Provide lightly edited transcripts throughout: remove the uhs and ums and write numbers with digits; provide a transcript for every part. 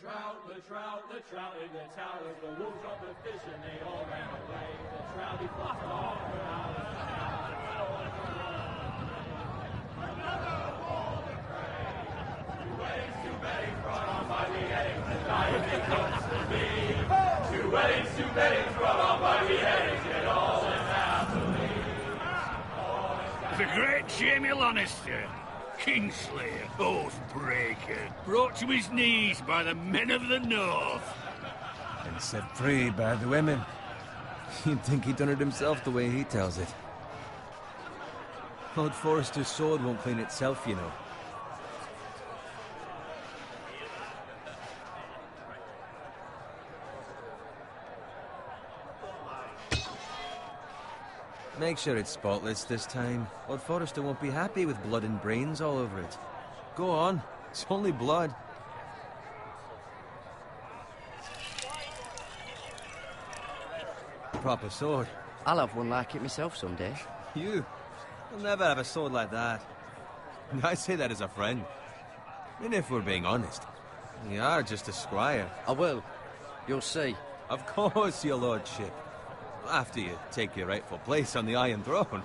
The trout in the towers, the wolves got the fish and they all ran away. The trout he flopped off without a Two weddings brought on by beheadings, the diet becomes the me. Two weddings brought on by beheadings, yet all is happily. The great Jamie Lannister, Kingslayer, Oathbreaker, brought to his knees by the men of the North. And set free by the women. You'd think he'd done it himself the way he tells it. Lord Forrester's sword won't clean itself, you know. Make sure it's spotless this time. Lord Forrester won't be happy with blood and brains all over it. Go on. It's only blood. Proper sword. I'll have one like it myself someday. You? You'll never have a sword like that. I say that as a friend. And if we're being honest, you are just a squire. I will. You'll see. Of course, your lordship. After you take your rightful place on the Iron Throne.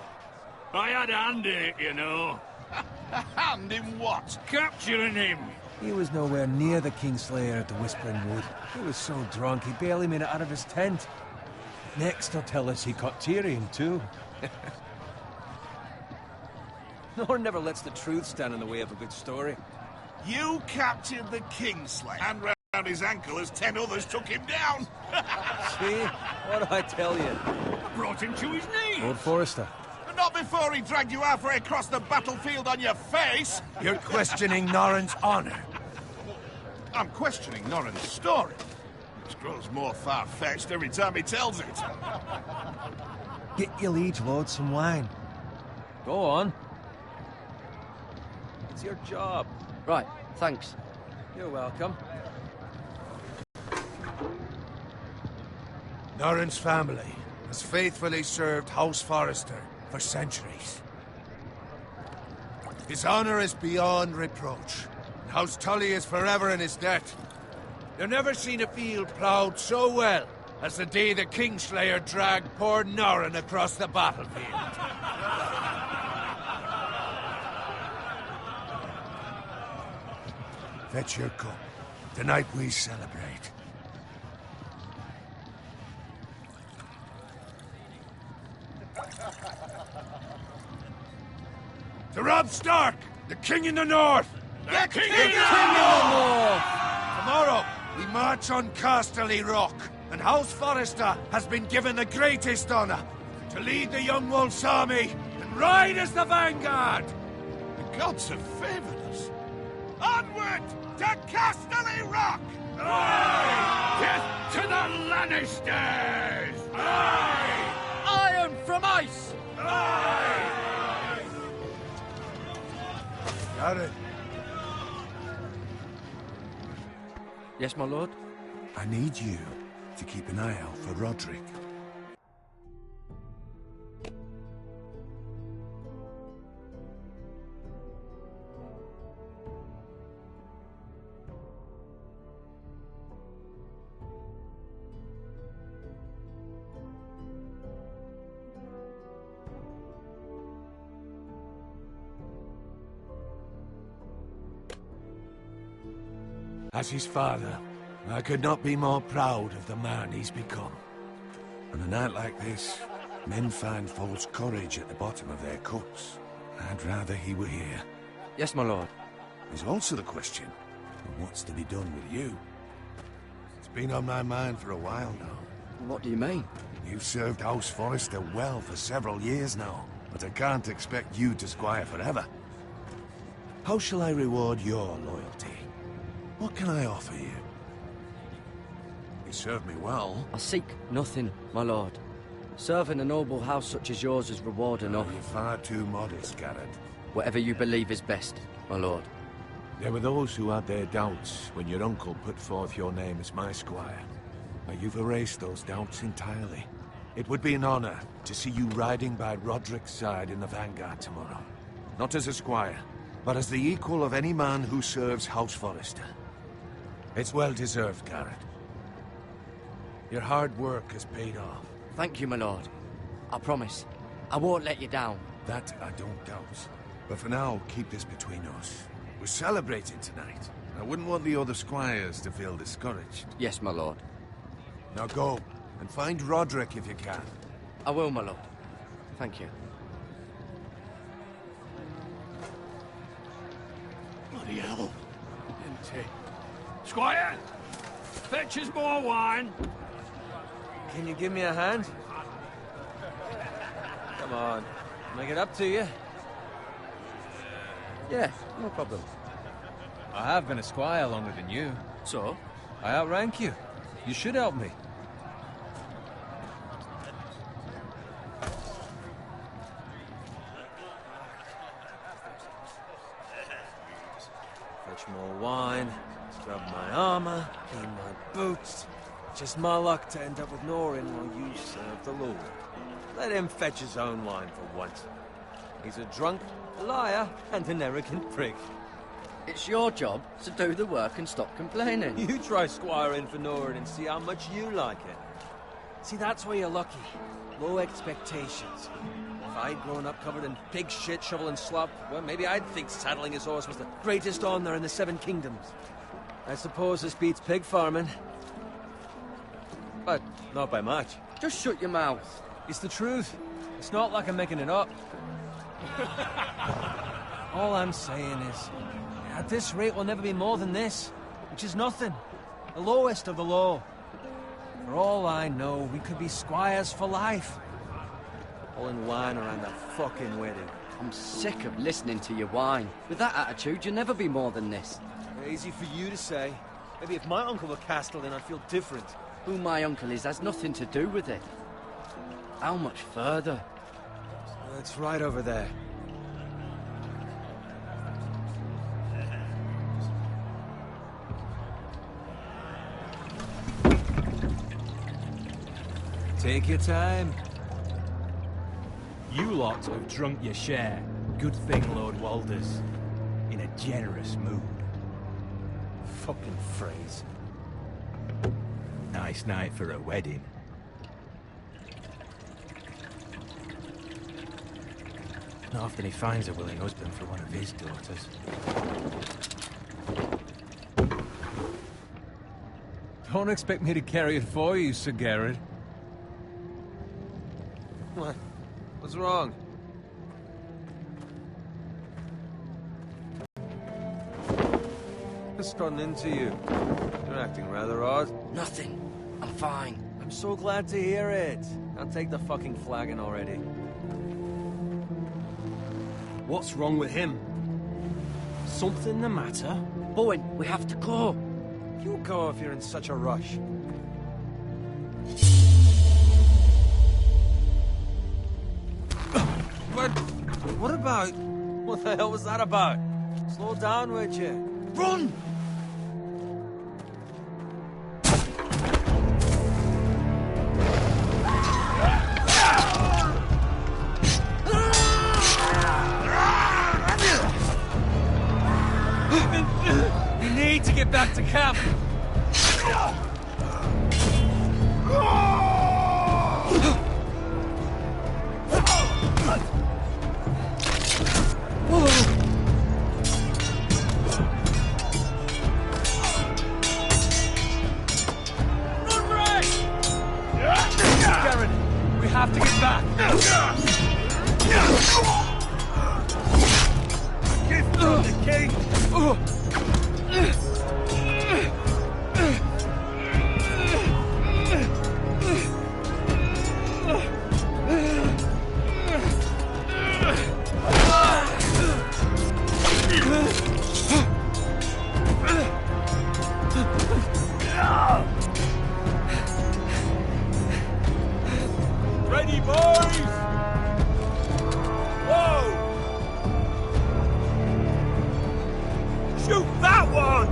I had a hand in it, you know. A hand in what? Capturing him. He was nowhere near the Kingslayer at the Whispering Wood. He was so drunk he barely made it out of his tent. Next he'll tell us he caught Tyrion too. Nor never lets the truth stand in the way of a good story. You captured the Kingslayer, and round his ankle as 10 others took him down. See? What do I tell you? I brought him to his knees. Lord Forrester. But not before he dragged you halfway across the battlefield on your face. You're questioning Norrin's honor. I'm questioning Norrin's story. It grows more far-fetched every time he tells it. Get your liege lord some wine. Go on. It's your job. Right, thanks. You're welcome. Norrin's family has faithfully served House Forrester for centuries. His honor is beyond reproach, and House Tully is forever in his debt. You've never seen a field ploughed so well as the day the Kingslayer dragged poor Norrin across the battlefield. Fetch your cup. Tonight we celebrate. To Robb Stark, the King in the North! The King in the North! Tomorrow, we march on Casterly Rock, and House Forrester has been given the greatest honor to lead the Young Wolf's army and ride as the vanguard! The gods have favored us. Onward to Casterly Rock! Aye! Death to the Lannisters! Aye! Iron from ice! Aye! Got it. Yes, my lord? I need you to keep an eye out for Roderick. As his father, I could not be more proud of the man he's become. On a night like this, men find false courage at the bottom of their cups. I'd rather he were here. Yes, my lord. There's also the question of what's to be done with you. It's been on my mind for a while now. What do you mean? You've served House Forrester well for several years now, but I can't expect you to squire forever. How shall I reward your loyalty? What can I offer you? You served me well. I seek nothing, my lord. Serving a noble house such as yours is reward enough. You're far too modest, Garrett. Whatever you believe is best, my lord. There were those who had their doubts when your uncle put forth your name as my squire. But you've erased those doubts entirely. It would be an honor to see you riding by Roderick's side in the vanguard tomorrow. Not as a squire, but as the equal of any man who serves House Forrester. It's well deserved, Garrett. Your hard work has paid off. Thank you, my lord. I promise. I won't let you down. That I don't doubt. But for now, keep this between us. We're celebrating tonight. I wouldn't want the other squires to feel discouraged. Yes, my lord. Now go, and find Roderick if you can. I will, my lord. Thank you. Bloody hell. Empty. Squire! Fetch us more wine. Can you give me a hand? Come on. Make it up to you. Yeah, no problem. I have been a squire longer than you. So? I outrank you. You should help me. Fetch more wine, scrub my armor, clean my boots. Just my luck to end up with Norin while you serve the Lord. Let him fetch his own wine for once. He's a drunk, a liar, and an arrogant prick. It's your job to do the work and stop complaining. You try squiring for Norin and see how much you like it. See, that's where you're lucky. Low expectations. If I'd grown up covered in pig shit, shoveling slop, well, maybe I'd think saddling his horse was the greatest honor in the Seven Kingdoms. I suppose this beats pig farming. But not by much. Just shut your mouth. It's the truth. It's not like I'm making it up. All I'm saying is, at this rate we'll never be more than this, which is nothing. The lowest of the low. For all I know, we could be squires for life. Pulling wine around a fucking wedding. I'm sick of listening to your whine. With that attitude, you'll never be more than this. Easy for you to say. Maybe if my uncle were Castellan, I'd feel different. Who my uncle is has nothing to do with it. How much further? It's right over there. Take your time. You lot have drunk your share. Good thing Lord Walder's in a generous mood. Fucking phrase. Nice night for a wedding. Not often he finds a willing husband for one of his daughters. Don't expect me to carry it for you, Sir Garrett. What? What's wrong? What's gotten into you? You're acting rather odd. Nothing. I'm fine. I'm so glad to hear it. I'll take the fucking flagon already. What's wrong with him? Something the matter? Bowen, we have to go. You go if you're in such a rush. What about? What the hell was that about? Slow down, would you? Run! We need to get back to camp. We have to get back. Gift from the king! Ready, boys! Whoa! Shoot that one!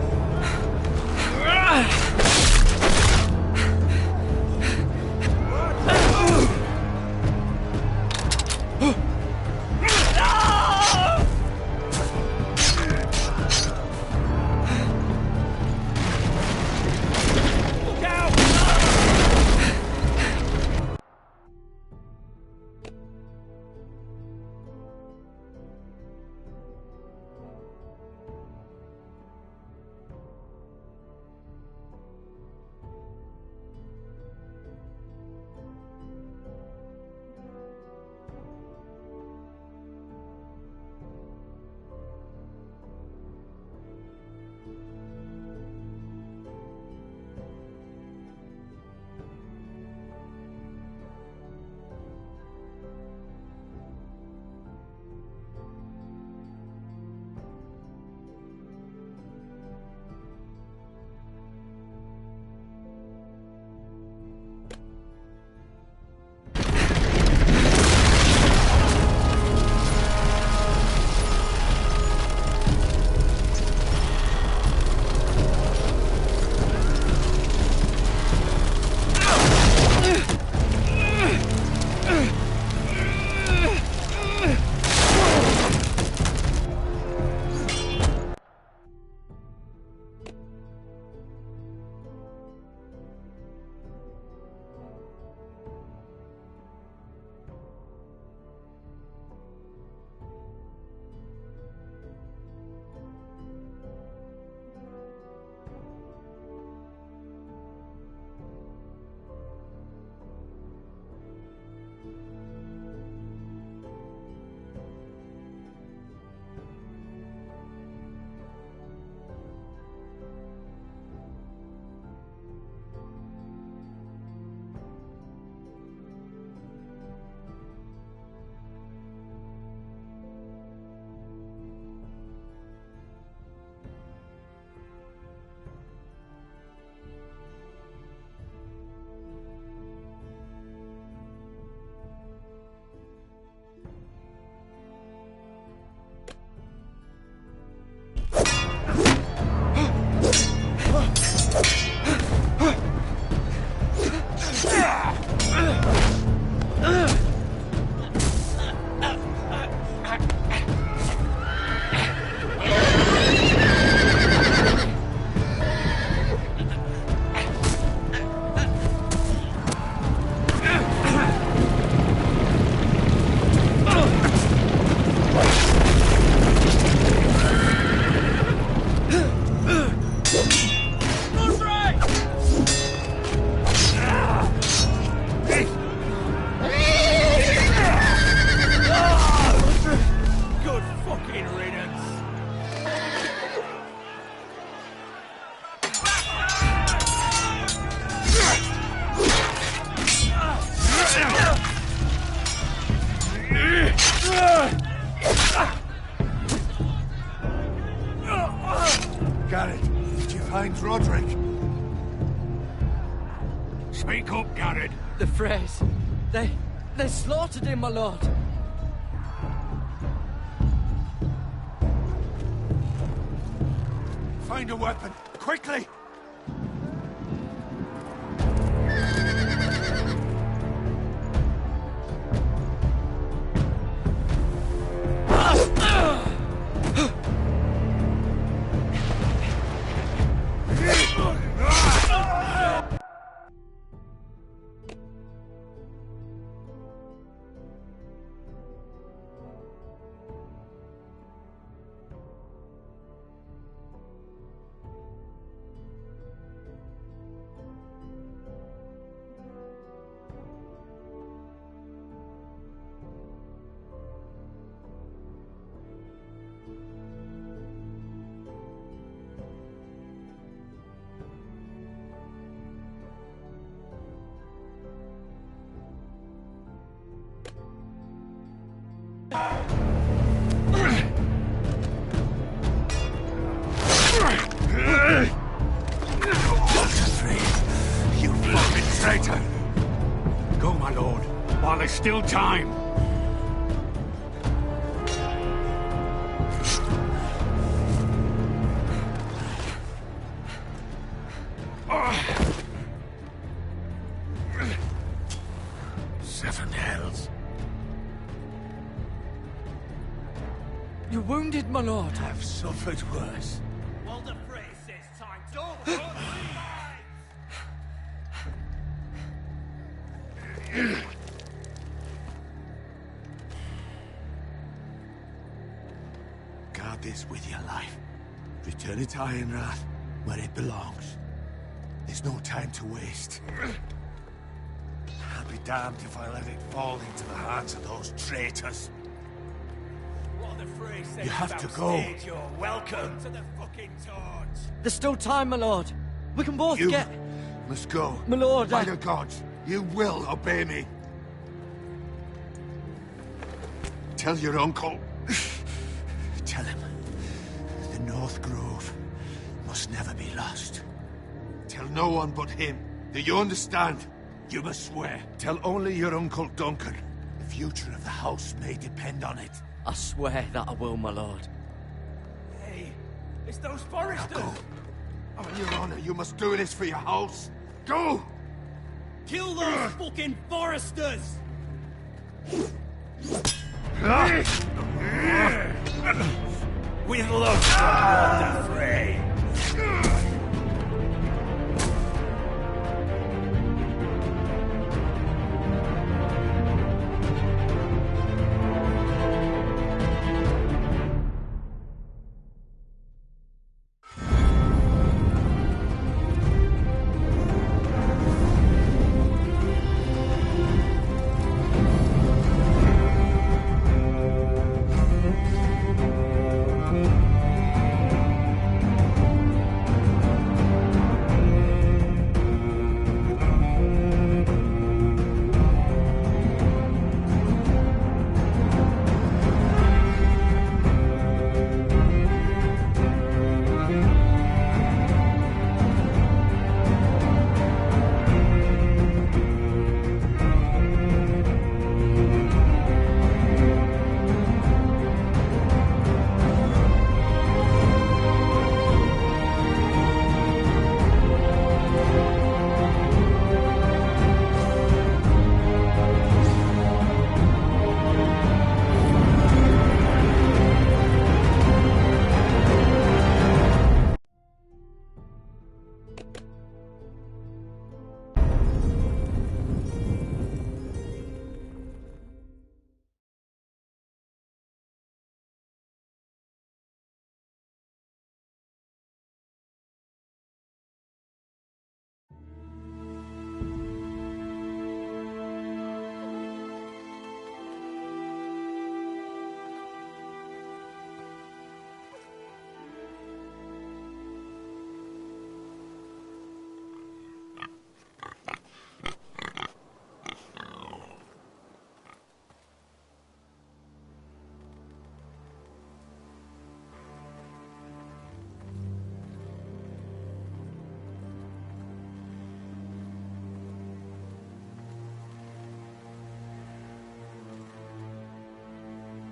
name's Roderick. Speak up, Garrett. The Freys. They slaughtered him, my lord. Find a weapon, quickly! You fucking traitor! Go, my lord, while there's still time. Seven hells. You're wounded, my lord. I've suffered worse. Well, the phrase says time. Don't run, Guard this with your life. Return it to Ironrath, where it belongs. There's no time to waste. I'll be damned if I let it fall into the hands of those traitors. What the phrase says You have about to go. stage, you're welcome to the fucking torch. There's still time, my lord. We can both You get... must go. My lord, By the gods, you will obey me. Tell your uncle. Tell him. The North Grove must never be lost. Tell no one but him. Do you understand? You must swear. Tell only your Uncle Duncan. The future of the house may depend on it. I swear that I will, my lord. Hey, it's those Now foresters. go. On your honor, you must do this for your house. Go! Kill those fucking foresters. With love from Lord the Frey.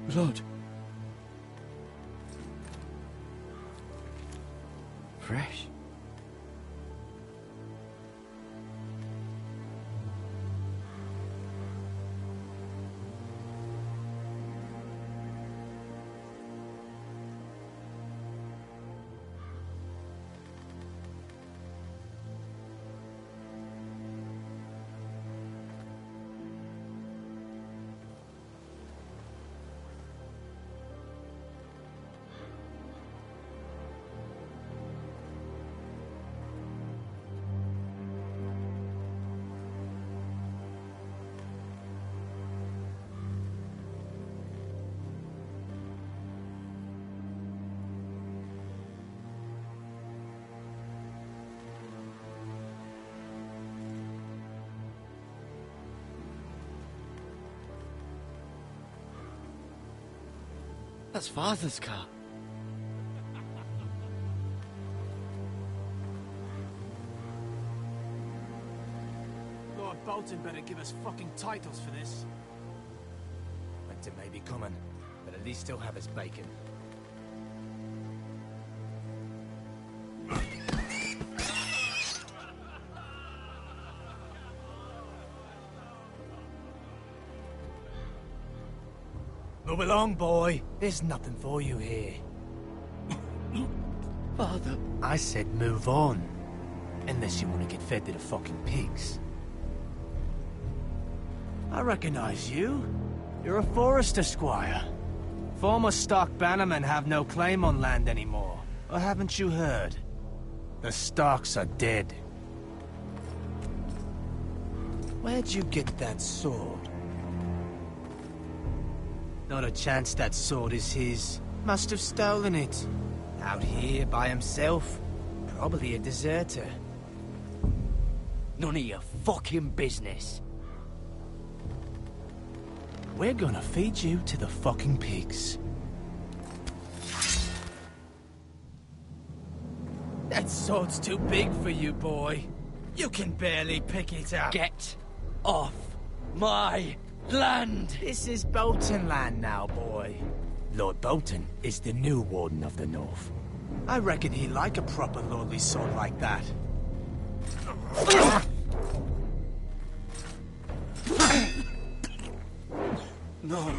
Blood. Fresh. That's Father's car. Lord Bolton better give us fucking titles for this. Winter may be coming, but at least he'll have his bacon. Move along, boy. There's nothing for you here. Father. I said move on. Unless you want to get fed to the fucking pigs. I recognize you. You're a Forester squire. Former Stark bannermen have no claim on land anymore. Or haven't you heard? The Starks are dead. Where'd you get that sword? Not a chance that sword is his. Must have stolen it. Out here by himself. Probably a deserter. None of your fucking business. We're gonna feed you to the fucking pigs. That sword's too big for you, boy. You can barely pick it up. Get off my land! This is Bolton land now, boy. Lord Bolton is the new Warden of the North. I reckon he'd like a proper lordly sword like that. No.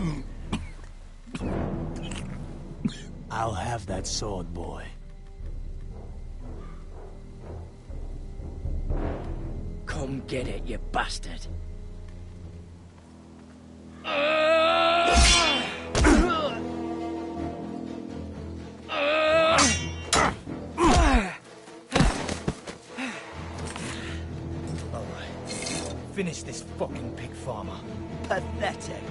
I'll have that sword, boy. Come get it, you bastard. Finish this fucking pig farmer. Pathetic.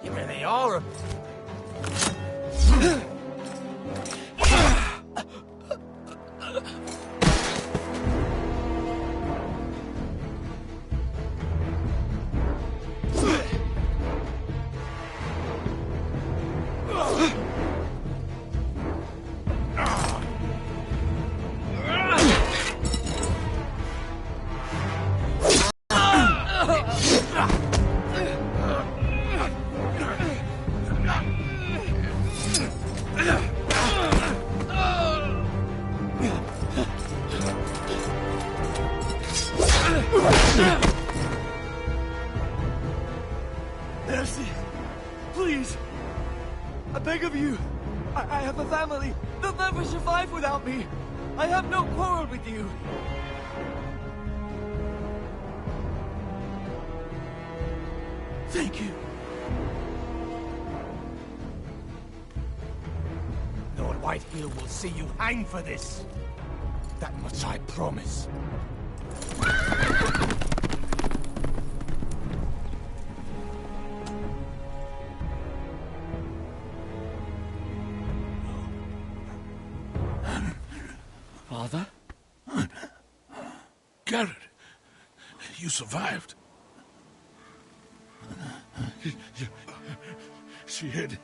You really are a... Mercy! Please! I beg of you! I have a family! They'll never survive without me! I have no quarrel with you! Thank you! Lord Whitehill will see you hang for this. That much I promise. Father? Garrett, you survived. She hid.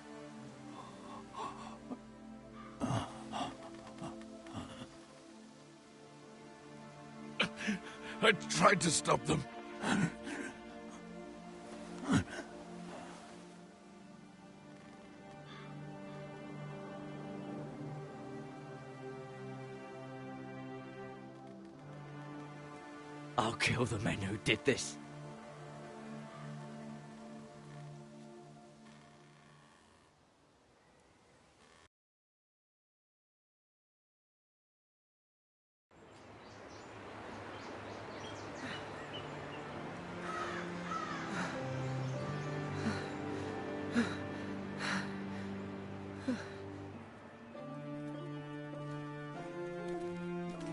I tried to stop them. I'll kill the men who did this.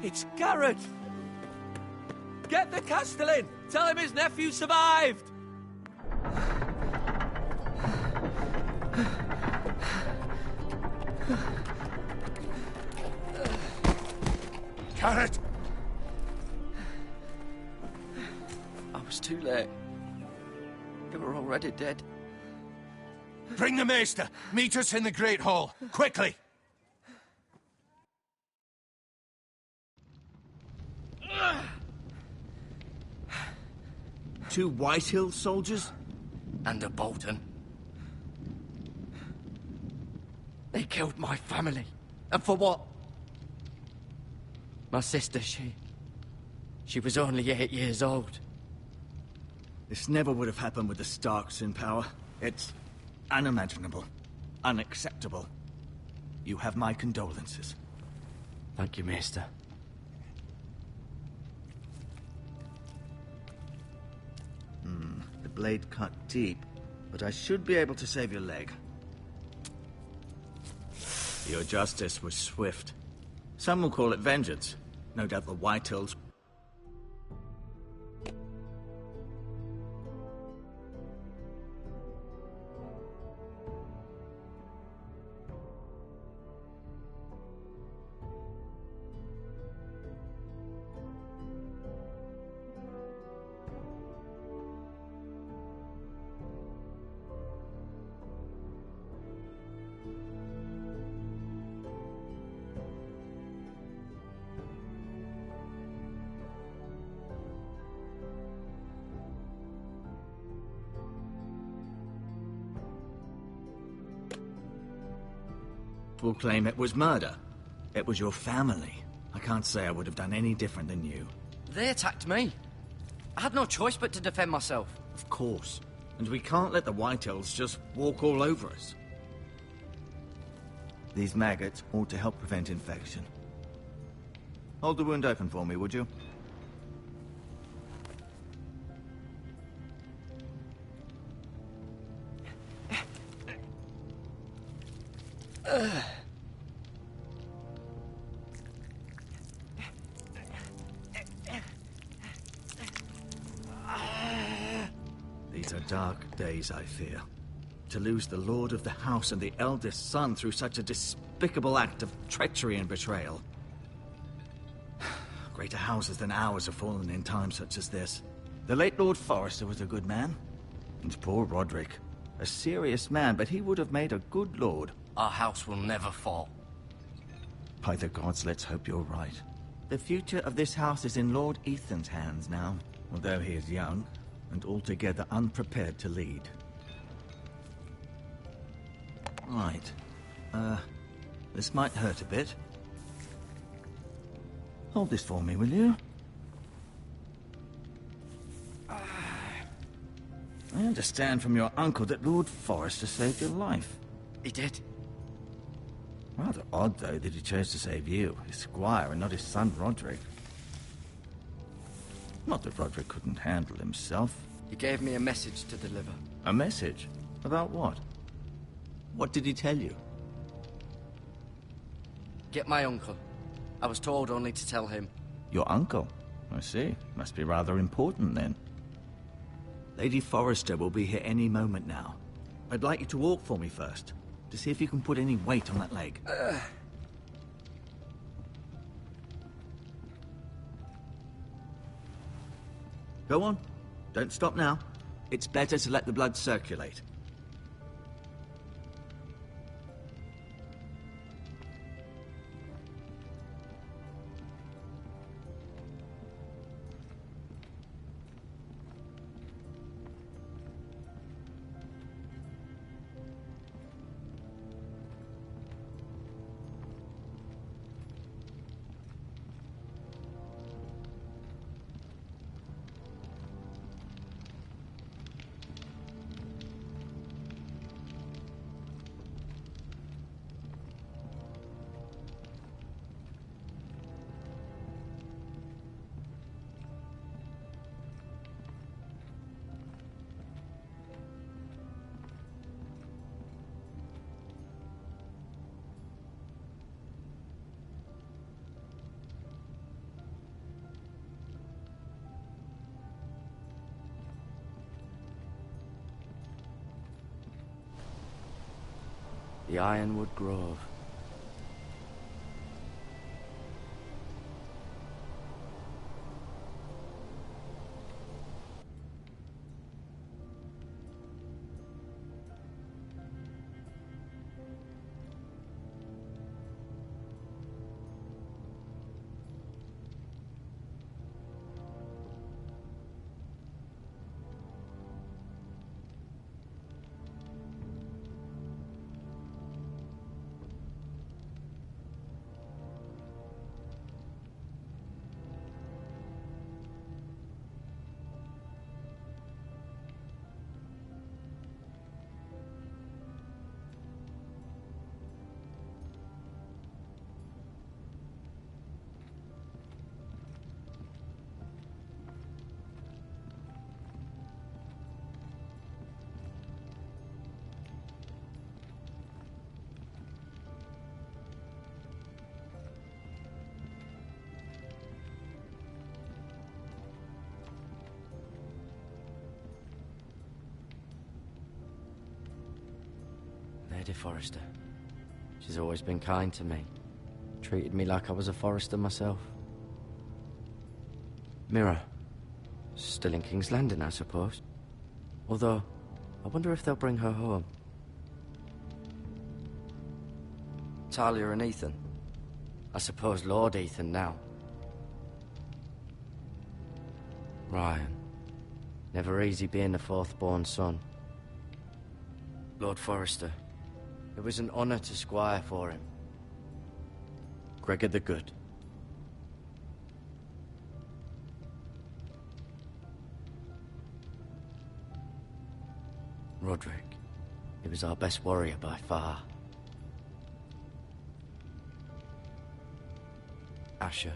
It's Garrett! Get the Castellan! Tell him his nephew survived! Garrett! I was too late. They were already dead. Bring the Maester! Meet us in the Great Hall! Quickly! Two Whitehill soldiers? And a Bolton. They killed my family. And for what? My sister, she was only 8 years old. This never would have happened with the Starks in power. It's unimaginable. Unacceptable. You have my condolences. Thank you, Maester. The blade cut deep, but I should be able to save your leg. Your justice was swift. Some will call it vengeance. No doubt the Whitehills. Will claim it was murder. It was your family. I can't say I would have done any different than you. They attacked me. I had no choice but to defend myself. Of course. And we can't let the Whitehills just walk all over us. These maggots ought to help prevent infection. Hold the wound open for me, would you? These are dark days, I fear. To lose the lord of the house and the eldest son through such a despicable act of treachery and betrayal. Greater houses than ours have fallen in times such as this. The late Lord Forrester was a good man. And poor Roderick. A serious man, but he would have made a good lord. Our house will never fall. By the gods, let's hope you're right. The future of this house is in Lord Ethan's hands now, although he is young and altogether unprepared to lead. Right. This might hurt a bit. Hold this for me, will you? I understand from your uncle that Lord Forrester saved your life. He did. Rather odd, though, that he chose to save you, his squire, and not his son Roderick. Not that Roderick couldn't handle himself. He gave me a message to deliver. A message? About what? What did he tell you? Get my uncle. I was told only to tell him. Your uncle? I see. Must be rather important, then. Lady Forrester will be here any moment now. I'd like you to walk for me first, to see if you can put any weight on that leg. Go on. Don't stop now. It's better to let the blood circulate. The Ironwood Grove. Lady Forrester. She's always been kind to me. Treated me like I was a Forrester myself. Mirror. Still in King's Landing, I suppose. Although, I wonder if they'll bring her home. Talia and Ethan. I suppose Lord Ethan now. Ryan. Never easy being the fourth-born son. Lord Forrester. It was an honor to squire for him. Gregor the Good. Roderick. He was our best warrior by far. Asher.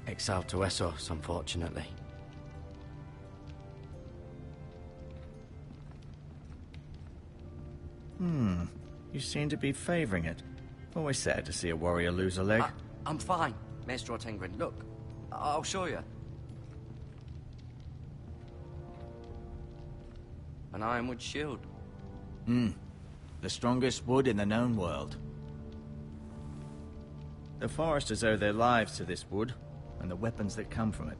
Exiled to Essos, unfortunately. You seem to be favoring it. Always sad to see a warrior lose a leg. I'm fine, Maester Ortengrin. Look, I'll show you. An ironwood shield. The strongest wood in the known world. The Foresters owe their lives to this wood, and the weapons that come from it.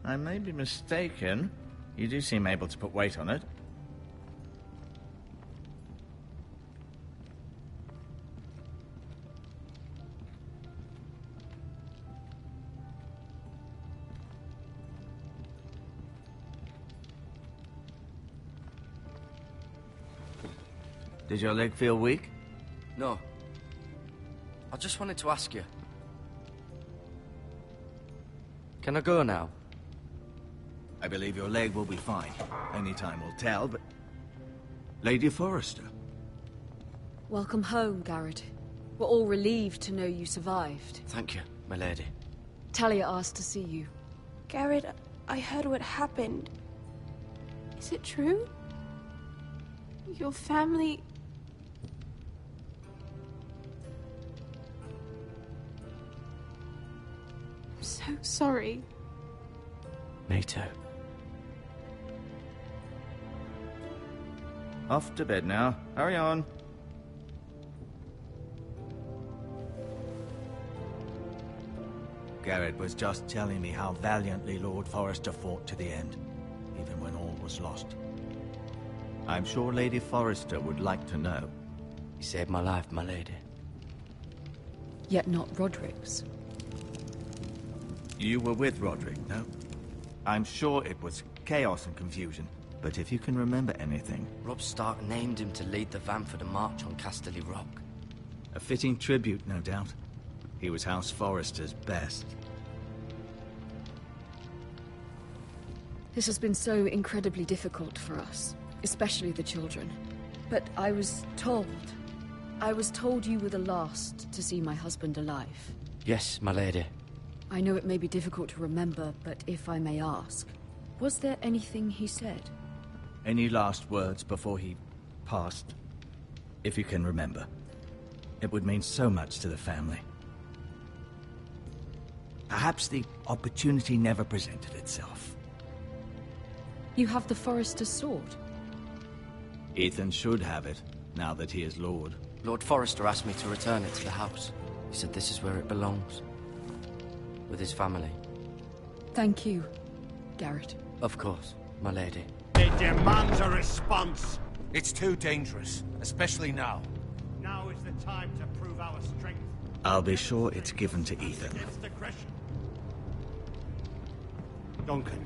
I may be mistaken. You do seem able to put weight on it. Did your leg feel weak? No. I just wanted to ask you. Can I go now? I believe your leg will be fine. Only time will tell, but... Lady Forrester. Welcome home, Garrett. We're all relieved to know you survived. Thank you, my lady. Talia asked to see you. Garrett, I heard what happened. Is it true? Your family... I'm so sorry. Me too. Off to bed now. Hurry on. Garrett was just telling me how valiantly Lord Forrester fought to the end, even when all was lost. I'm sure Lady Forrester would like to know. You saved my life, my lady. Yet not Roderick's. You were with Roderick, no? I'm sure it was chaos and confusion, but if you can remember anything... Robb Stark named him to lead the van for the march on Casterly Rock. A fitting tribute, no doubt. He was House Forrester's best. This has been so incredibly difficult for us, especially the children. But I was told you were the last to see my husband alive. Yes, my lady. I know it may be difficult to remember, but if I may ask, was there anything he said? Any last words before he passed? If you can remember. It would mean so much to the family. Perhaps the opportunity never presented itself. You have the Forester's sword. Ethan should have it, now that he is Lord. Lord Forrester asked me to return it to the house. He said this is where it belongs. With his family. Thank you, Garrett. Of course, my lady. It demands a response. It's too dangerous, especially now. Now is the time to prove our strength. I'll be sure it's given to Ethan. Against aggression. Duncan,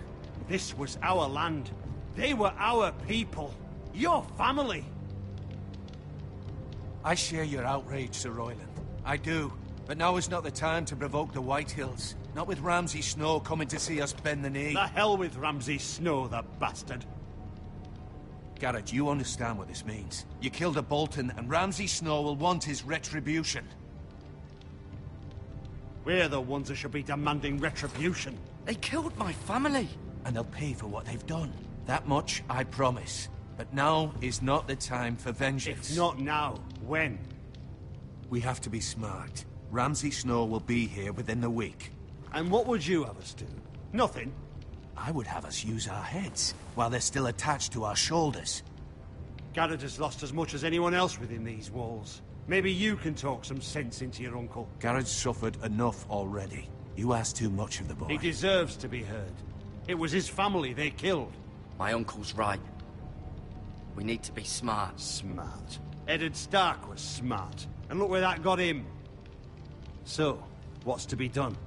this was our land. They were our people. Your family. I share your outrage, Sir Royland. I do. But now is not the time to provoke the Whitehills. Not with Ramsay Snow coming to see us bend the knee. The hell with Ramsay Snow, the bastard. Garrett, you understand what this means. You killed a Bolton, and Ramsay Snow will want his retribution. We're the ones that should be demanding retribution. They killed my family. And they'll pay for what they've done. That much, I promise. But now is not the time for vengeance. If not now, when? We have to be smart. Ramsay Snow will be here within the week. And what would you have us do? Nothing? I would have us use our heads, while they're still attached to our shoulders. Garrett has lost as much as anyone else within these walls. Maybe you can talk some sense into your uncle. Garrett's suffered enough already. You ask too much of the boy. He deserves to be heard. It was his family they killed. My uncle's right. We need to be smart. Smart. Eddard Stark was smart. And look where that got him. So, what's to be done?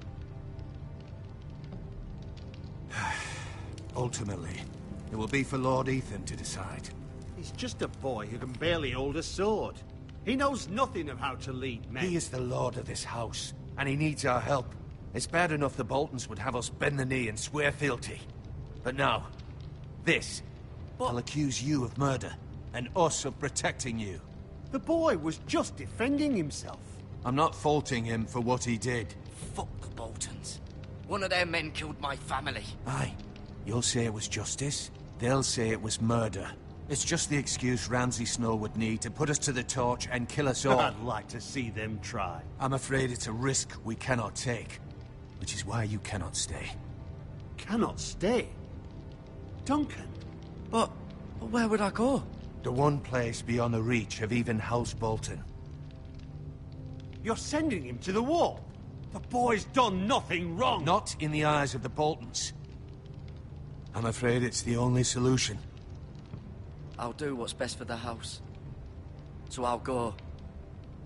Ultimately, it will be for Lord Ethan to decide. He's just a boy who can barely hold a sword. He knows nothing of how to lead men. He is the lord of this house, and he needs our help. It's bad enough the Boltons would have us bend the knee and swear fealty. But now, this. I'll accuse you of murder, and us of protecting you. The boy was just defending himself. I'm not faulting him for what he did. Fuck the Boltons. One of their men killed my family. Aye. You'll say it was justice. They'll say it was murder. It's just the excuse Ramsay Snow would need to put us to the torch and kill us all. I'd like to see them try. I'm afraid it's a risk we cannot take. Which is why you cannot stay. Cannot stay? Duncan? But where would I go? The one place beyond the reach of even House Bolton. You're sending him to the wall? The boy's done nothing wrong! Not in the eyes of the Boltons. I'm afraid it's the only solution. I'll do what's best for the house. So I'll go.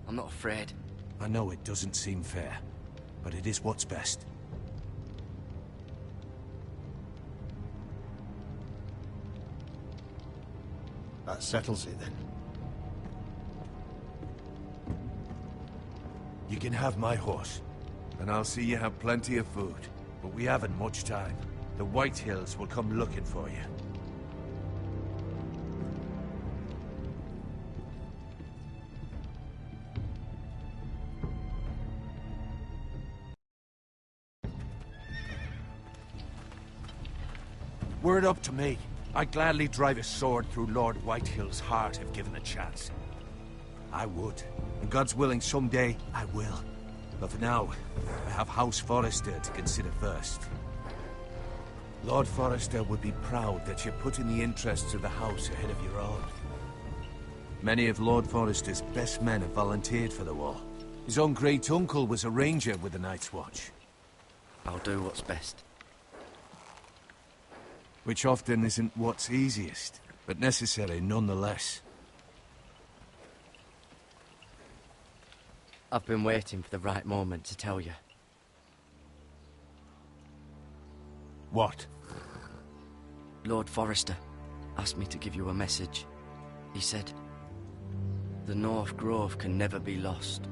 I'm not afraid. I know it doesn't seem fair, but it is what's best. That settles it then. You can have my horse, and I'll see you have plenty of food. But we haven't much time. The Whitehills will come looking for you. Were it up to me, I'd gladly drive a sword through Lord Whitehill's heart if given a chance. I would. And God's willing, someday I will. But for now, I have House Forrester to consider first. Lord Forrester would be proud that you're putting the interests of the house ahead of your own. Many of Lord Forrester's best men have volunteered for the war. His own great-uncle was a ranger with the Night's Watch. I'll do what's best. Which often isn't what's easiest, but necessary nonetheless. I've been waiting for the right moment to tell you. What? Lord Forrester asked me to give you a message. He said, the North Grove can never be lost.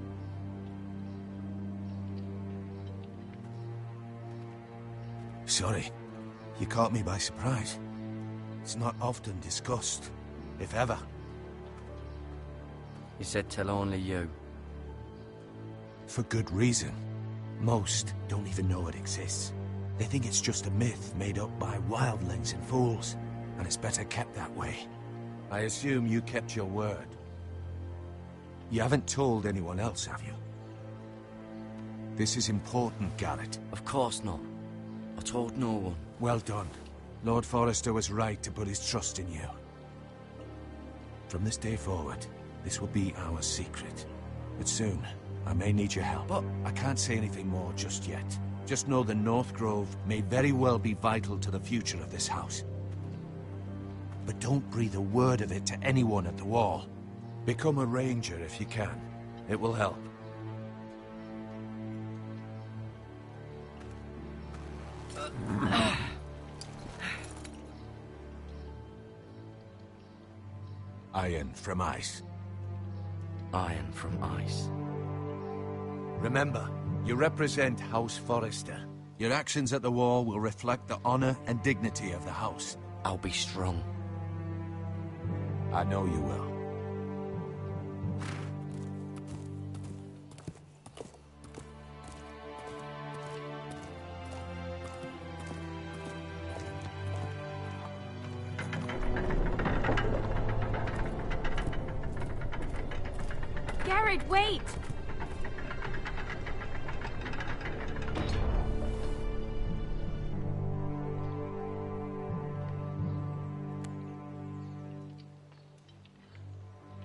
Sorry. You caught me by surprise. It's not often discussed, if ever. He said tell only you. For good reason. Most don't even know it exists. They think it's just a myth made up by wildlings and fools, and it's better kept that way. I assume you kept your word. You haven't told anyone else, have you? This is important, Garrett. Of course not. I told no one. Well done. Lord Forrester was right to put his trust in you. From this day forward, this will be our secret. But soon, I may need your help. But I can't say anything more just yet. Just know the North Grove may very well be vital to the future of this house. But don't breathe a word of it to anyone at the Wall. Become a ranger if you can. It will help. Iron from ice. Iron from ice. Remember, you represent House Forrester. Your actions at the Wall will reflect the honor and dignity of the house. I'll be strong. I know you will. Garrett, wait!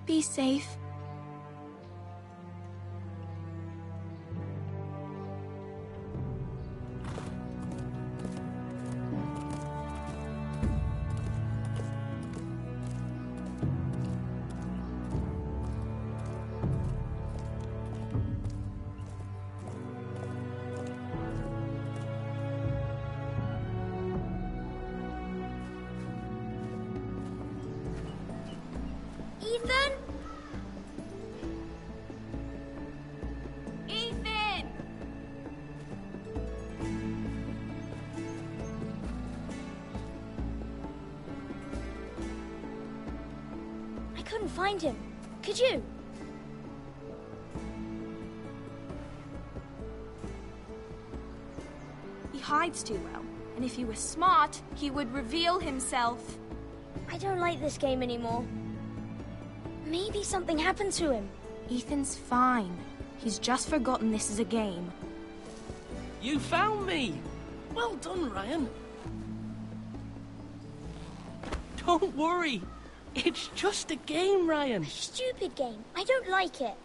Be safe. Ethan? Ethan! I couldn't find him. Could you? He hides too well, and if he were smart, he would reveal himself. I don't like this game anymore. Maybe something happened to him. Ethan's fine. He's just forgotten this is a game. You found me! Well done, Ryan. Don't worry. It's just a game, Ryan. A stupid game. I don't like it.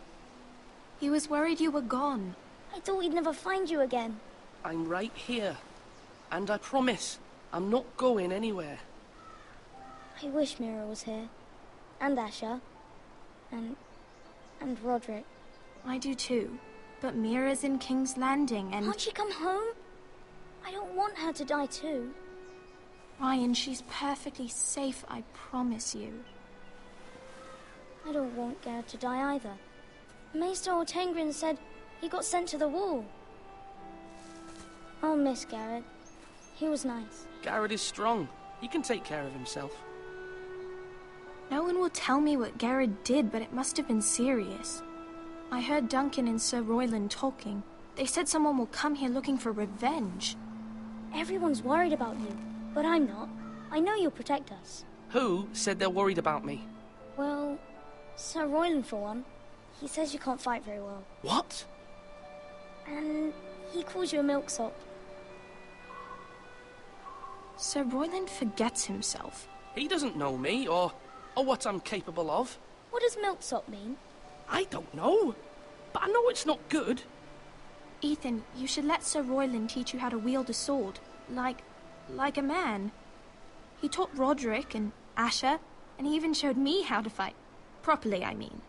He was worried you were gone. I thought we'd never find you again. I'm right here. And I promise, I'm not going anywhere. I wish Mira was here. And Asher. And Roderick. I do too. But Mira's in King's Landing and... Can't she come home? I don't want her to die too. Ryan, she's perfectly safe, I promise you. I don't want Garrett to die either. Maester Ortengrin said he got sent to the Wall. I'll miss Garrett. He was nice. Garrett is strong. He can take care of himself. No one will tell me what Garrett did, but it must have been serious. I heard Duncan and Sir Royland talking. They said someone will come here looking for revenge. Everyone's worried about you, but I'm not. I know you'll protect us. Who said they're worried about me? Well, Sir Royland for one. He says you can't fight very well. What? And he calls you a milksop. Sir Royland forgets himself. He doesn't know me, or what I'm capable of. What does milksop mean? I don't know, but I know it's not good. Ethan, you should let Sir Royland teach you how to wield a sword, like a man. He taught Roderick and Asher, and he even showed me how to fight. Properly, I mean.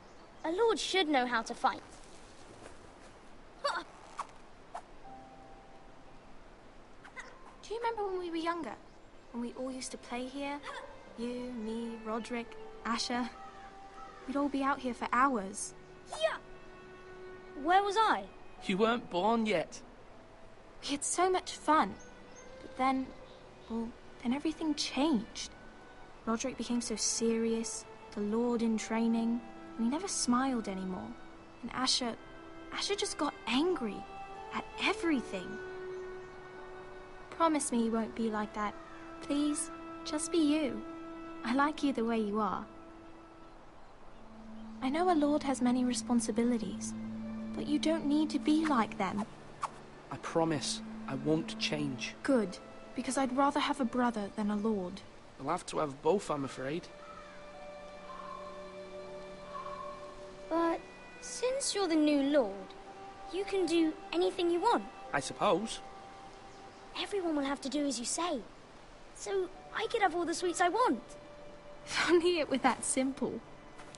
A lord should know how to fight. Do you remember when we were younger? When we all used to play here? You, me, Roderick, Asher. We'd all be out here for hours. Yeah. Where was I? You weren't born yet. We had so much fun. But then, then everything changed. Roderick became so serious, the Lord in training, and he never smiled anymore. And Asher just got angry at everything. Promise me you won't be like that. Please, just be you. I like you the way you are. I know a lord has many responsibilities, but you don't need to be like them. I promise I won't change. Good, because I'd rather have a brother than a lord. I'll have to have both, I'm afraid. But since you're the new lord, you can do anything you want. I suppose. Everyone will have to do as you say. So I could have all the sweets I want. If only it were that simple.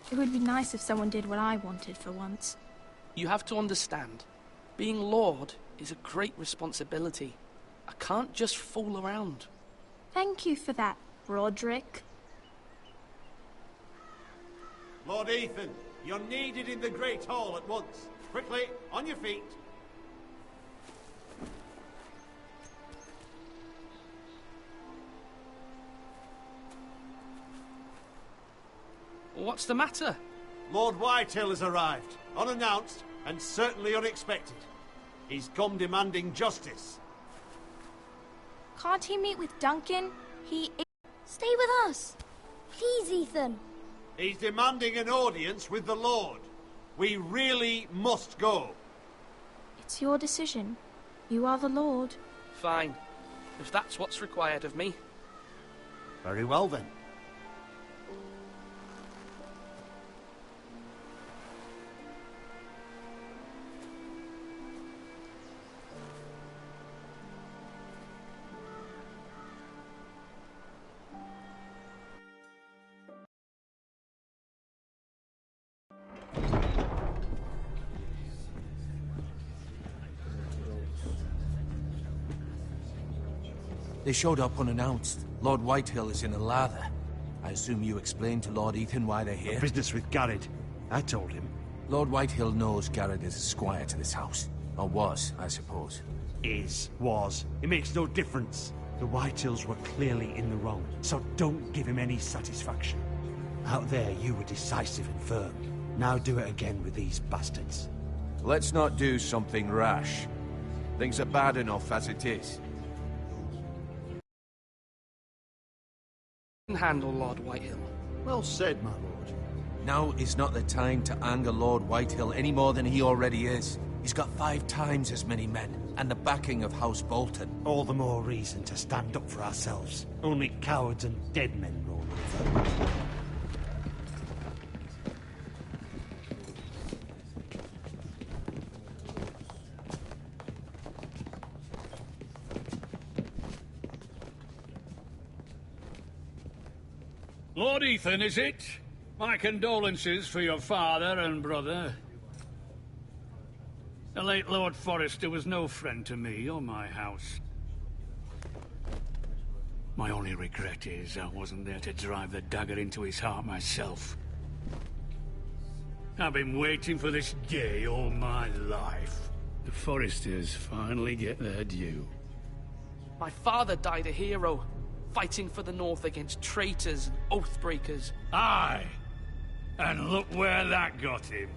It would be nice if someone did what I wanted for once. You have to understand, being Lord is a great responsibility. I can't just fool around. Thank you for that, Roderick. Lord Ethan, you're needed in the Great Hall at once. Quickly, on your feet. What's the matter? Lord Whitehill has arrived, unannounced and certainly unexpected. He's come demanding justice. Can't he meet with Duncan? Stay with us. Please, Ethan. He's demanding an audience with the Lord. We really must go. It's your decision. You are the Lord. Fine, if that's what's required of me. Very well then. They showed up unannounced. Lord Whitehill is in a lather. I assume you explained to Lord Ethan why they're here? Business with Garrett. I told him. Lord Whitehill knows Garrett is a squire to this house. Or was, I suppose. Was. It makes no difference. The Whitehills were clearly in the wrong, so don't give him any satisfaction. Out there, you were decisive and firm. Now do it again with these bastards. Let's not do something rash. Things are bad enough as it is. Handle Lord Whitehill. Well said, my lord. Now is not the time to anger Lord Whitehill any more than he already is. He's got 5 times as many men, and the backing of House Bolton. All the more reason to stand up for ourselves. Only cowards and dead men roll over. Lord Ethan, is it? My condolences for your father and brother. The late Lord Forrester was no friend to me or my house. My only regret is I wasn't there to drive the dagger into his heart myself. I've been waiting for this day all my life. The Forresters finally get their due. My father died a hero, fighting for the North against traitors and oath-breakers. Aye! And look where that got him.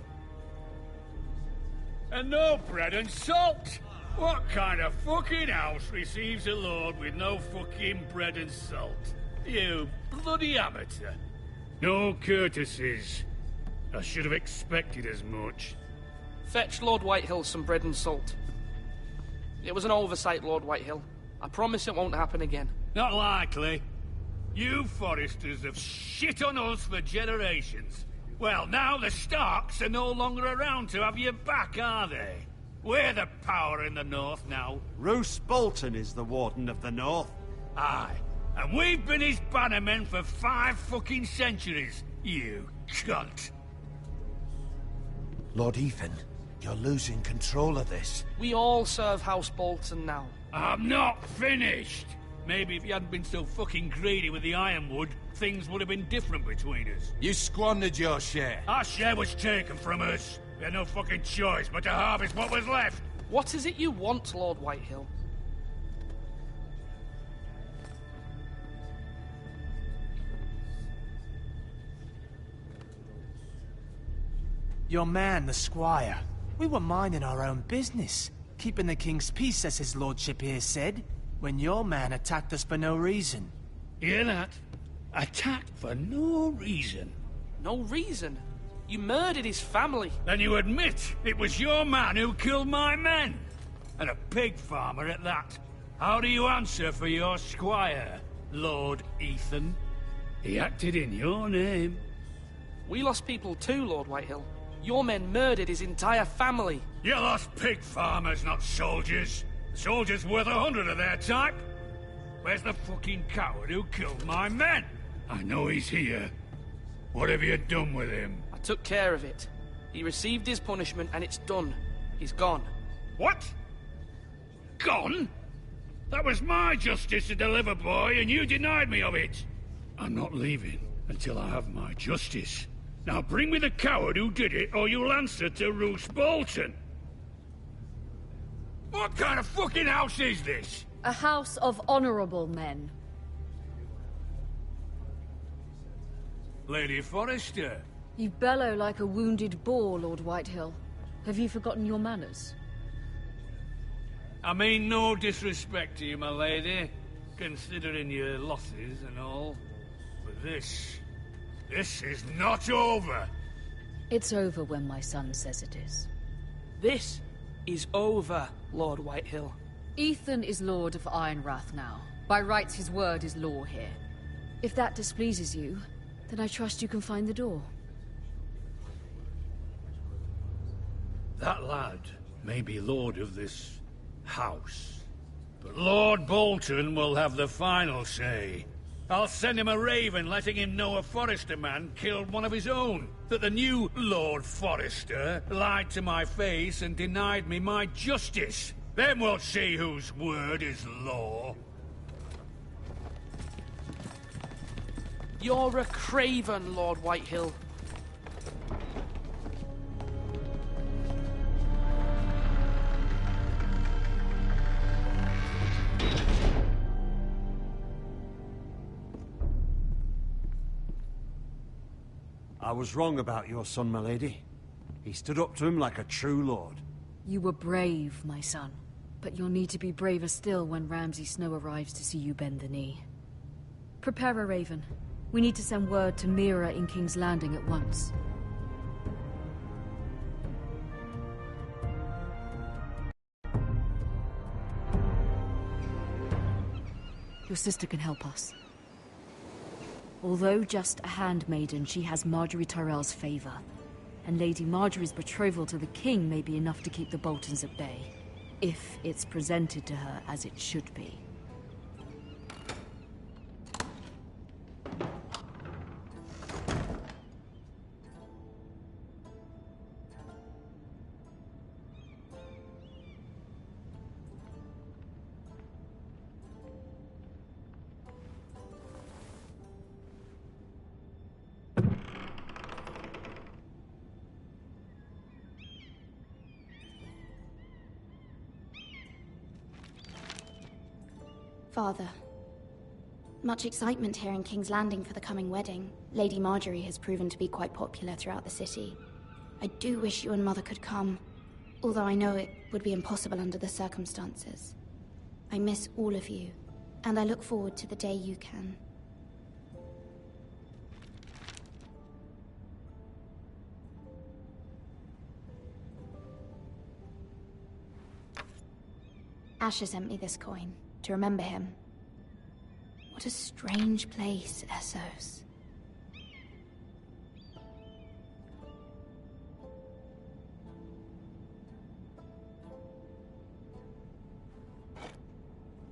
And no bread and salt! What kind of fucking house receives a lord with no fucking bread and salt? You bloody amateur. No courtesies. I should have expected as much. Fetch Lord Whitehill some bread and salt. It was an oversight, Lord Whitehill. I promise it won't happen again. Not likely. You Forresters have shit on us for generations. Well, now the Starks are no longer around to have your back, are they? We're the power in the North now. Roose Bolton is the Warden of the North. Aye. And we've been his bannermen for 5 fucking centuries, you cunt. Lord Ethan, you're losing control of this. We all serve House Bolton now. I'm not finished! Maybe if you hadn't been so fucking greedy with the ironwood, things would have been different between us. You squandered your share. Our share was taken from us. We had no fucking choice but to harvest what was left. What is it you want, Lord Whitehill? Your man, the squire. We were minding our own business, keeping the king's peace, as his lordship here said, when your man attacked us for no reason. Hear that? Attacked for no reason. No reason? You murdered his family. Then you admit it was your man who killed my men. And a pig farmer at that. How do you answer for your squire, Lord Ethan? He acted in your name. We lost people too, Lord Whitehill. Your men murdered his entire family. You lost pig farmers, not soldiers. Soldiers worth 100 of their type. Where's the fucking coward who killed my men? I know he's here. What have you done with him? I took care of it. He received his punishment and it's done. He's gone. What? Gone? That was my justice to deliver, boy, and you denied me of it. I'm not leaving until I have my justice. Now bring me the coward who did it, or you'll answer to Roose Bolton. What kind of fucking house is this? A house of honorable men. Lady Forrester. You bellow like a wounded boar, Lord Whitehill. Have you forgotten your manners? I mean no disrespect to you, my lady, considering your losses and all. But this is not over. It's over when my son says it is. This is over, Lord Whitehill. Ethan is Lord of Ironrath now. By rights, his word is law here. If that displeases you, then I trust you can find the door. That lad may be lord of this house, but Lord Bolton will have the final say. I'll send him a raven letting him know a Forrester man killed one of his own. That the new Lord Forrester lied to my face and denied me my justice. Then we'll see whose word is law. You're a craven, Lord Whitehill. I was wrong about your son, my lady. He stood up to him like a true lord. You were brave, my son. But you'll need to be braver still when Ramsay Snow arrives to see you bend the knee. Prepare a raven. We need to send word to Mira in King's Landing at once. Your sister can help us. Although just a handmaiden, she has Marjorie Tyrell's favor. And Lady Marjorie's betrothal to the king may be enough to keep the Boltons at bay. If it's presented to her as it should be. Father. Much excitement here in King's Landing for the coming wedding. Lady Marjorie has proven to be quite popular throughout the city. I do wish you and Mother could come, although I know it would be impossible under the circumstances. I miss all of you, and I look forward to the day you can. Asher sent me this coin, to remember him. What a strange place, Essos.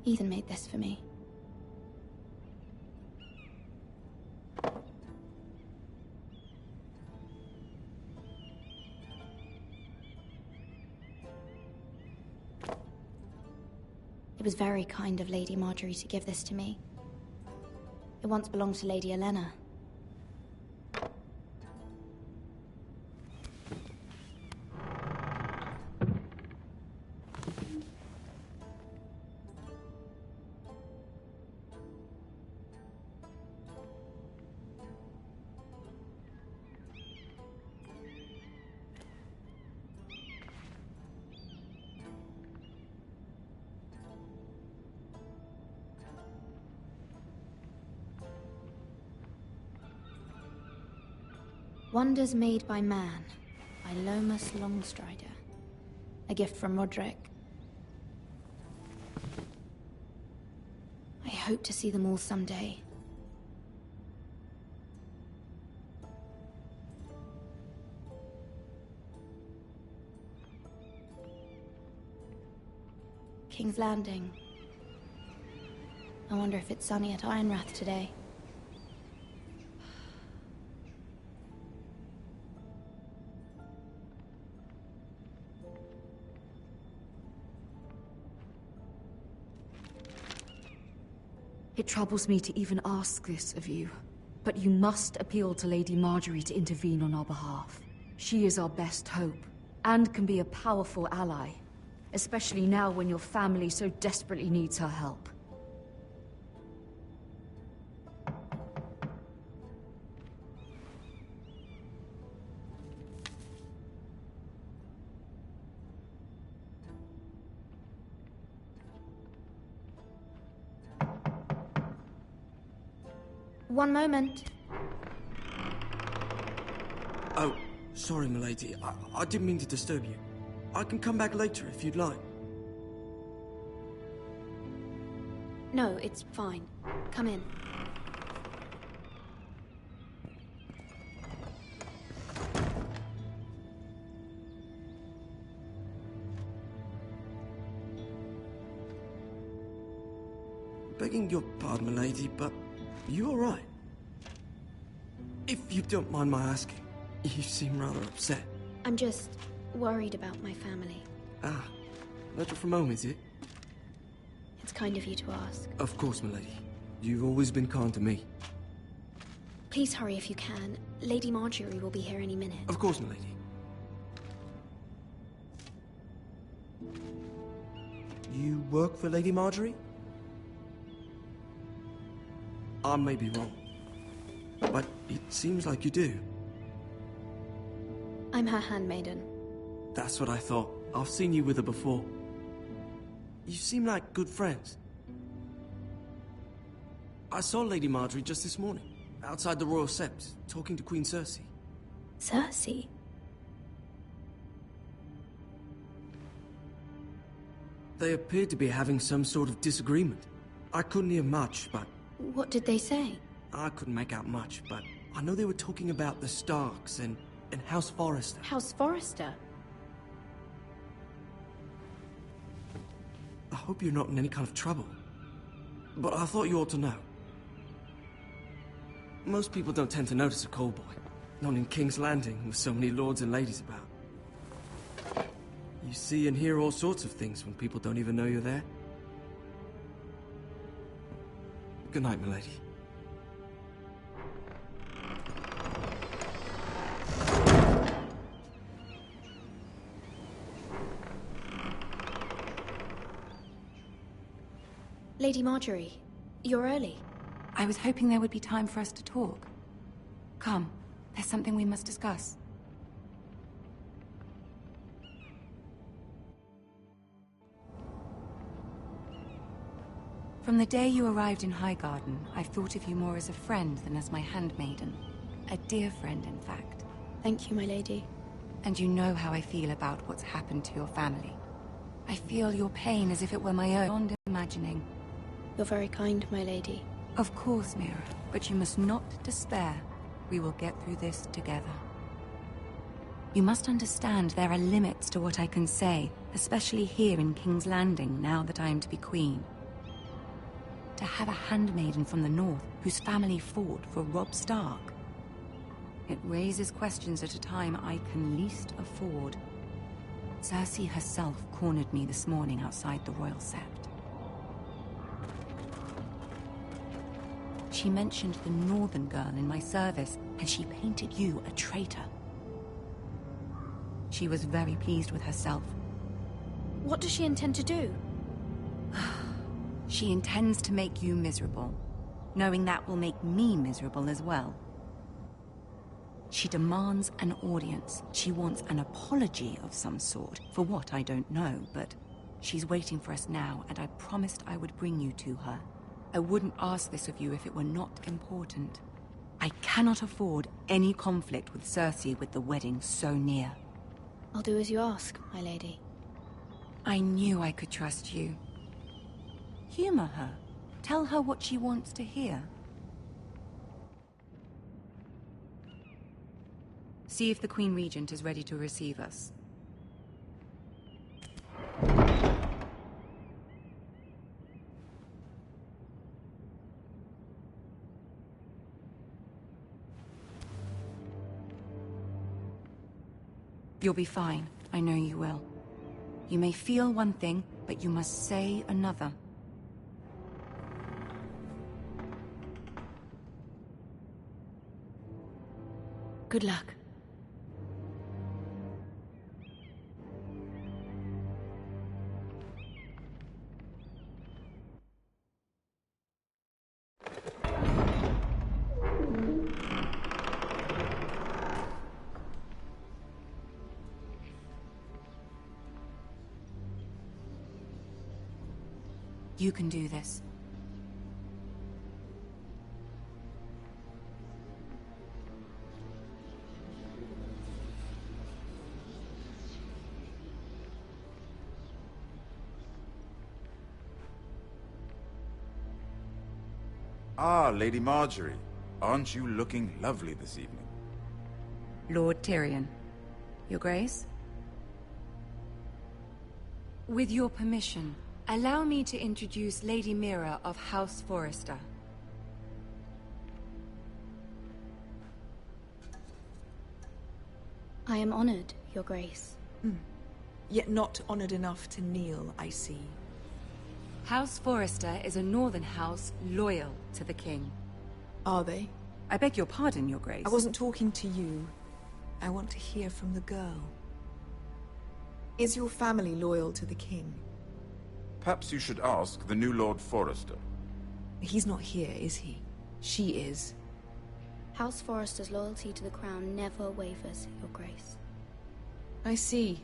Ethan made this for me. It was very kind of Lady Marjorie to give this to me. It once belonged to Lady Elena. Wonders Made by Man, by Lomas Longstrider. A gift from Roderick. hope to see them all someday. King's Landing. I wonder if it's sunny at Ironrath today. It troubles me to even ask this of you, but you must appeal to Lady Marjorie to intervene on our behalf. She is our best hope, and can be a powerful ally, especially now when your family so desperately needs her help. One moment. Oh, sorry, milady. I didn't mean to disturb you. I can come back later if you'd like. No, it's fine. Come in. Begging your pardon, milady, but you all right? If you don't mind my asking, you seem rather upset. I'm just worried about my family. Ah, letter from home, is it? It's kind of you to ask. Of course, milady. You've always been kind to me. Please hurry if you can. Lady Marjorie will be here any minute. Of course, milady. You work for Lady Marjorie? I may be wrong, but it seems like you do. I'm her handmaiden. That's what I thought. I've seen you with her before. You seem like good friends. I saw Lady Marjorie just this morning, outside the Royal Sept, talking to Queen Cersei. Cersei? They appeared to be having some sort of disagreement. I couldn't hear much, but... What did they say? I couldn't make out much, but I know they were talking about the Starks and House Forrester. House Forrester? I hope you're not in any kind of trouble. But I thought you ought to know. Most people don't tend to notice a call boy. Not in King's Landing, with so many lords and ladies about. You see and hear all sorts of things when people don't even know you're there. Good night, milady. Lady Marjorie, you're early. I was hoping there would be time for us to talk. Come, there's something we must discuss. From the day you arrived in Highgarden, I've thought of you more as a friend than as my handmaiden. A dear friend, in fact. Thank you, my lady. And you know how I feel about what's happened to your family. I feel your pain as if it were my own beyond imagining. You're very kind, my lady. Of course, Mira, but you must not despair. We will get through this together. You must understand there are limits to what I can say, especially here in King's Landing, now that I am to be queen. To have a handmaiden from the north whose family fought for Robb Stark. It raises questions at a time I can least afford. Cersei herself cornered me this morning outside the Royal Sept. She mentioned the northern girl in my service, and she painted you a traitor. She was very pleased with herself. What does she intend to do? She intends to make you miserable, knowing that will make me miserable as well. She demands an audience. She wants an apology of some sort, for what I don't know, but she's waiting for us now, and I promised I would bring you to her. I wouldn't ask this of you if it were not important. I cannot afford any conflict with Cersei with the wedding so near. I'll do as you ask, my lady. I knew I could trust you. Humor her. Tell her what she wants to hear. See if the Queen Regent is ready to receive us. You'll be fine. I know you will. You may feel one thing, but you must say another. Good luck. You can do this. Ah, Lady Marjorie. Aren't you looking lovely this evening? Lord Tyrion. Your Grace? With your permission, allow me to introduce Lady Mira of House Forrester. I am honored, Your Grace. Yet not honored enough to kneel, I see. House Forrester is a northern house loyal to the king. Are they? I beg your pardon, Your Grace. I wasn't talking to you. I want to hear from the girl. Is your family loyal to the king? Perhaps you should ask the new Lord Forrester. He's not here, is he? She is. House Forrester's loyalty to the crown never wavers, Your Grace. I see.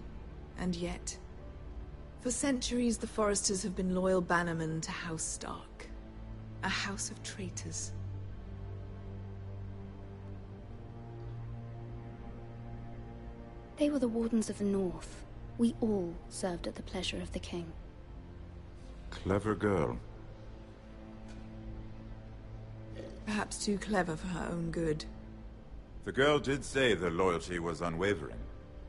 And yet... For centuries, the Forresters have been loyal bannermen to House Stark. A house of traitors. They were the Wardens of the North. We all served at the pleasure of the king. Clever girl. Perhaps too clever for her own good. The girl did say their loyalty was unwavering.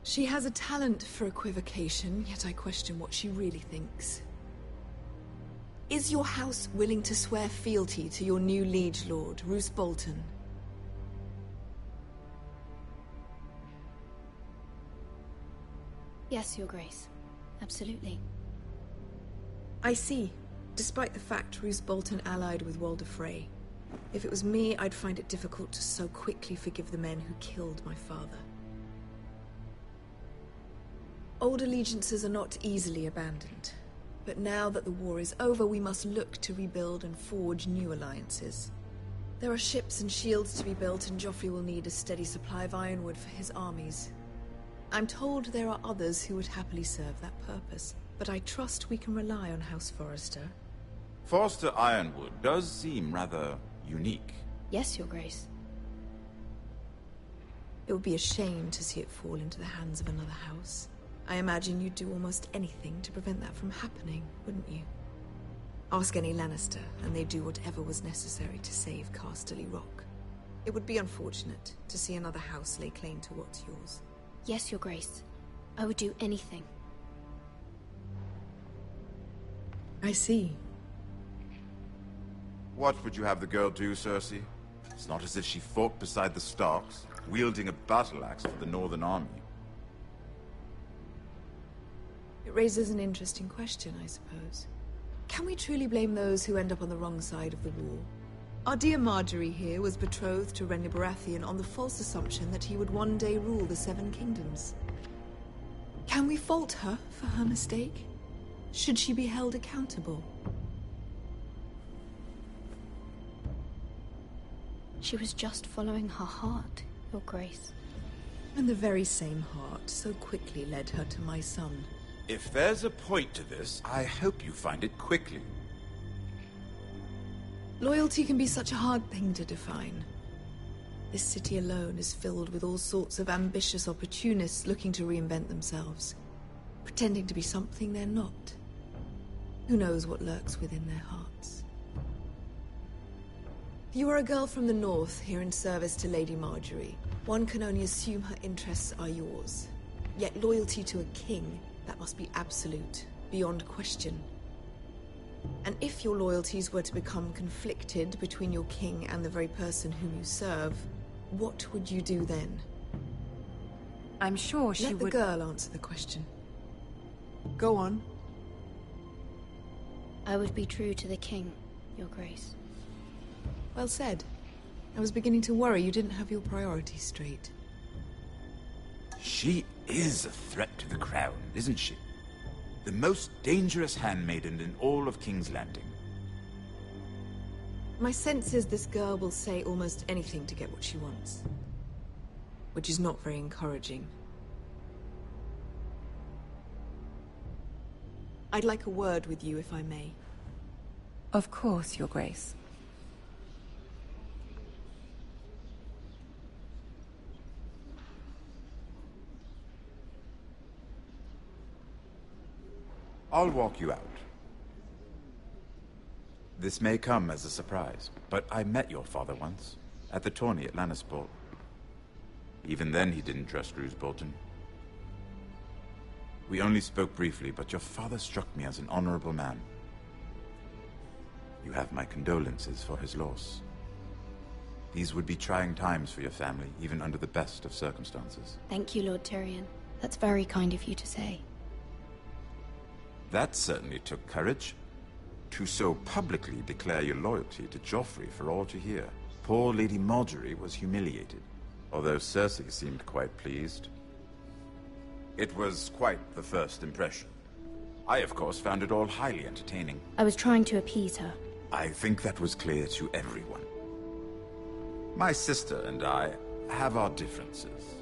She has a talent for equivocation, yet I question what she really thinks. Is your house willing to swear fealty to your new liege lord, Roose Bolton? Yes, Your Grace. Absolutely. I see. Despite the fact Roose Bolton allied with Walder Frey. If it was me, I'd find it difficult to so quickly forgive the men who killed my father. Old allegiances are not easily abandoned. But now that the war is over, we must look to rebuild and forge new alliances. There are ships and shields to be built, and Joffrey will need a steady supply of ironwood for his armies. I'm told there are others who would happily serve that purpose, but I trust we can rely on House Forrester. Forrester Ironwood does seem rather unique. Yes, Your Grace. It would be a shame to see it fall into the hands of another house. I imagine you'd do almost anything to prevent that from happening, wouldn't you? Ask any Lannister, and they'd do whatever was necessary to save Casterly Rock. It would be unfortunate to see another house lay claim to what's yours. Yes, Your Grace. I would do anything. I see. What would you have the girl do, Cersei? It's not as if she fought beside the Starks, wielding a battle axe for the Northern Army. It raises an interesting question, I suppose. Can we truly blame those who end up on the wrong side of the war? Our dear Marjorie here was betrothed to Renly Baratheon on the false assumption that he would one day rule the Seven Kingdoms. Can we fault her for her mistake? Should she be held accountable? She was just following her heart, Your Grace. And the very same heart so quickly led her to my son. If there's a point to this, I hope you find it quickly. Loyalty can be such a hard thing to define. This city alone is filled with all sorts of ambitious opportunists looking to reinvent themselves, pretending to be something they're not. Who knows what lurks within their hearts? You are a girl from the north, here in service to Lady Marjorie. One can only assume her interests are yours. Yet loyalty to a king, that must be absolute, beyond question. And if your loyalties were to become conflicted between your king and the very person whom you serve, what would you do then? I'm sure she would... Let the girl answer the question. Go on. I would be true to the king, Your Grace. Well said. I was beginning to worry you didn't have your priorities straight. She is a threat to the crown, isn't she? The most dangerous handmaiden in all of King's Landing. My sense is this girl will say almost anything to get what she wants. Which is not very encouraging. I'd like a word with you, if I may. Of course, Your Grace. I'll walk you out. This may come as a surprise, but I met your father once, at the tourney at Lannisport. Even then he didn't trust Roose Bolton. We only spoke briefly, but your father struck me as an honorable man. You have my condolences for his loss. These would be trying times for your family, even under the best of circumstances. Thank you, Lord Tyrion. That's very kind of you to say. That certainly took courage. To so publicly declare your loyalty to Joffrey for all to hear. Poor Lady Marjorie was humiliated, although Cersei seemed quite pleased. It was quite the first impression. I, of course, found it all highly entertaining. I was trying to appease her. I think that was clear to everyone. My sister and I have our differences.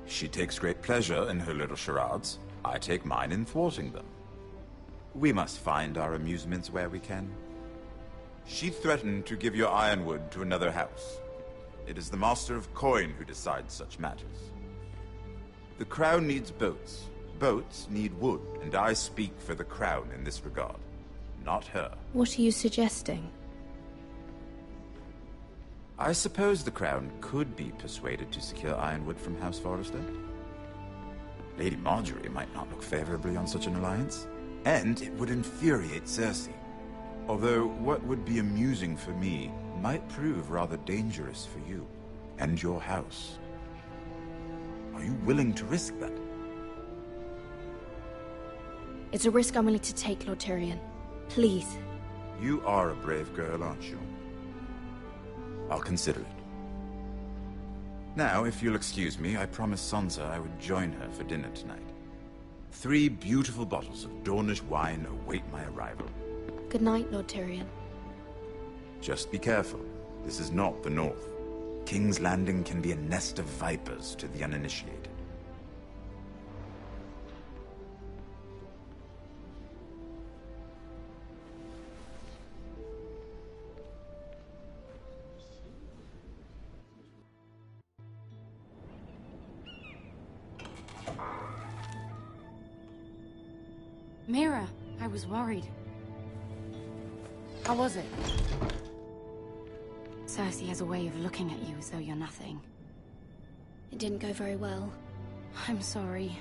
She takes great pleasure in her little charades. I take mine in thwarting them. We must find our amusements where we can. She threatened to give your ironwood to another house. It is the Master of Coin who decides such matters. The Crown needs boats. Boats need wood, and I speak for the Crown in this regard, not her. What are you suggesting? I suppose the Crown could be persuaded to secure ironwood from House Forrester. Lady Marjorie might not look favorably on such an alliance, and it would infuriate Cersei. Although what would be amusing for me might prove rather dangerous for you and your house. Are you willing to risk that? It's a risk I'm willing to take, Lord Tyrion. Please. You are a brave girl, aren't you? I'll consider it. Now, if you'll excuse me, I promised Sansa I would join her for dinner tonight. 3 beautiful bottles of Dornish wine await my arrival. Good night, Lord Tyrion. Just be careful. This is not the North. King's Landing can be a nest of vipers to the uninitiated. Mira, I was worried. How was it? Cersei has a way of looking at you as though you're nothing. It didn't go very well. I'm sorry.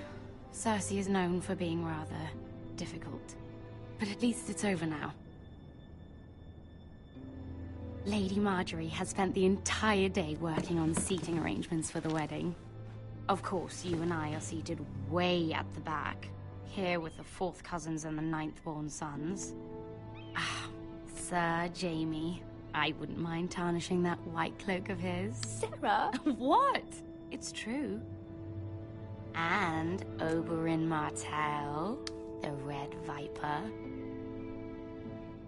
Cersei is known for being rather difficult. But at least it's over now. Lady Marjorie has spent the entire day working on seating arrangements for the wedding. Of course, you and I are seated way at the back. Here with the 4th cousins and the 9th-born sons. Ah, Sir Jaime. I wouldn't mind tarnishing that white cloak of his. Sarah! What? It's true. And Oberyn Martell, the Red Viper.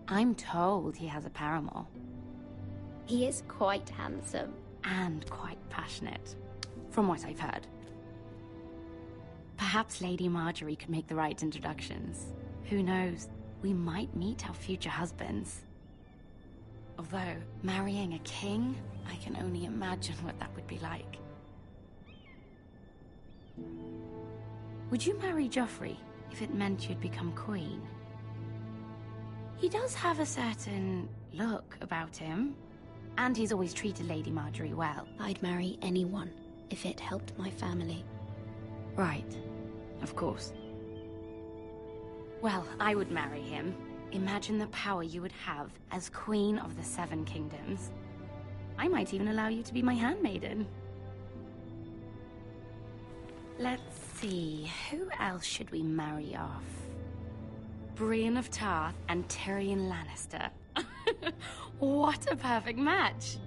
I'm told he has a paramour. He is quite handsome. And quite passionate, from what I've heard. Perhaps Lady Marjorie could make the right introductions. Who knows? We might meet our future husbands. Although, marrying a king, I can only imagine what that would be like. Would you marry Joffrey if it meant you'd become queen? He does have a certain look about him. And he's always treated Lady Marjorie well. I'd marry anyone if it helped my family. Right. Of course. Well, I would marry him. Imagine the power you would have as Queen of the Seven Kingdoms. I might even allow you to be my handmaiden. Let's see, who else should we marry off? Brienne of Tarth and Tyrion Lannister. What a perfect match!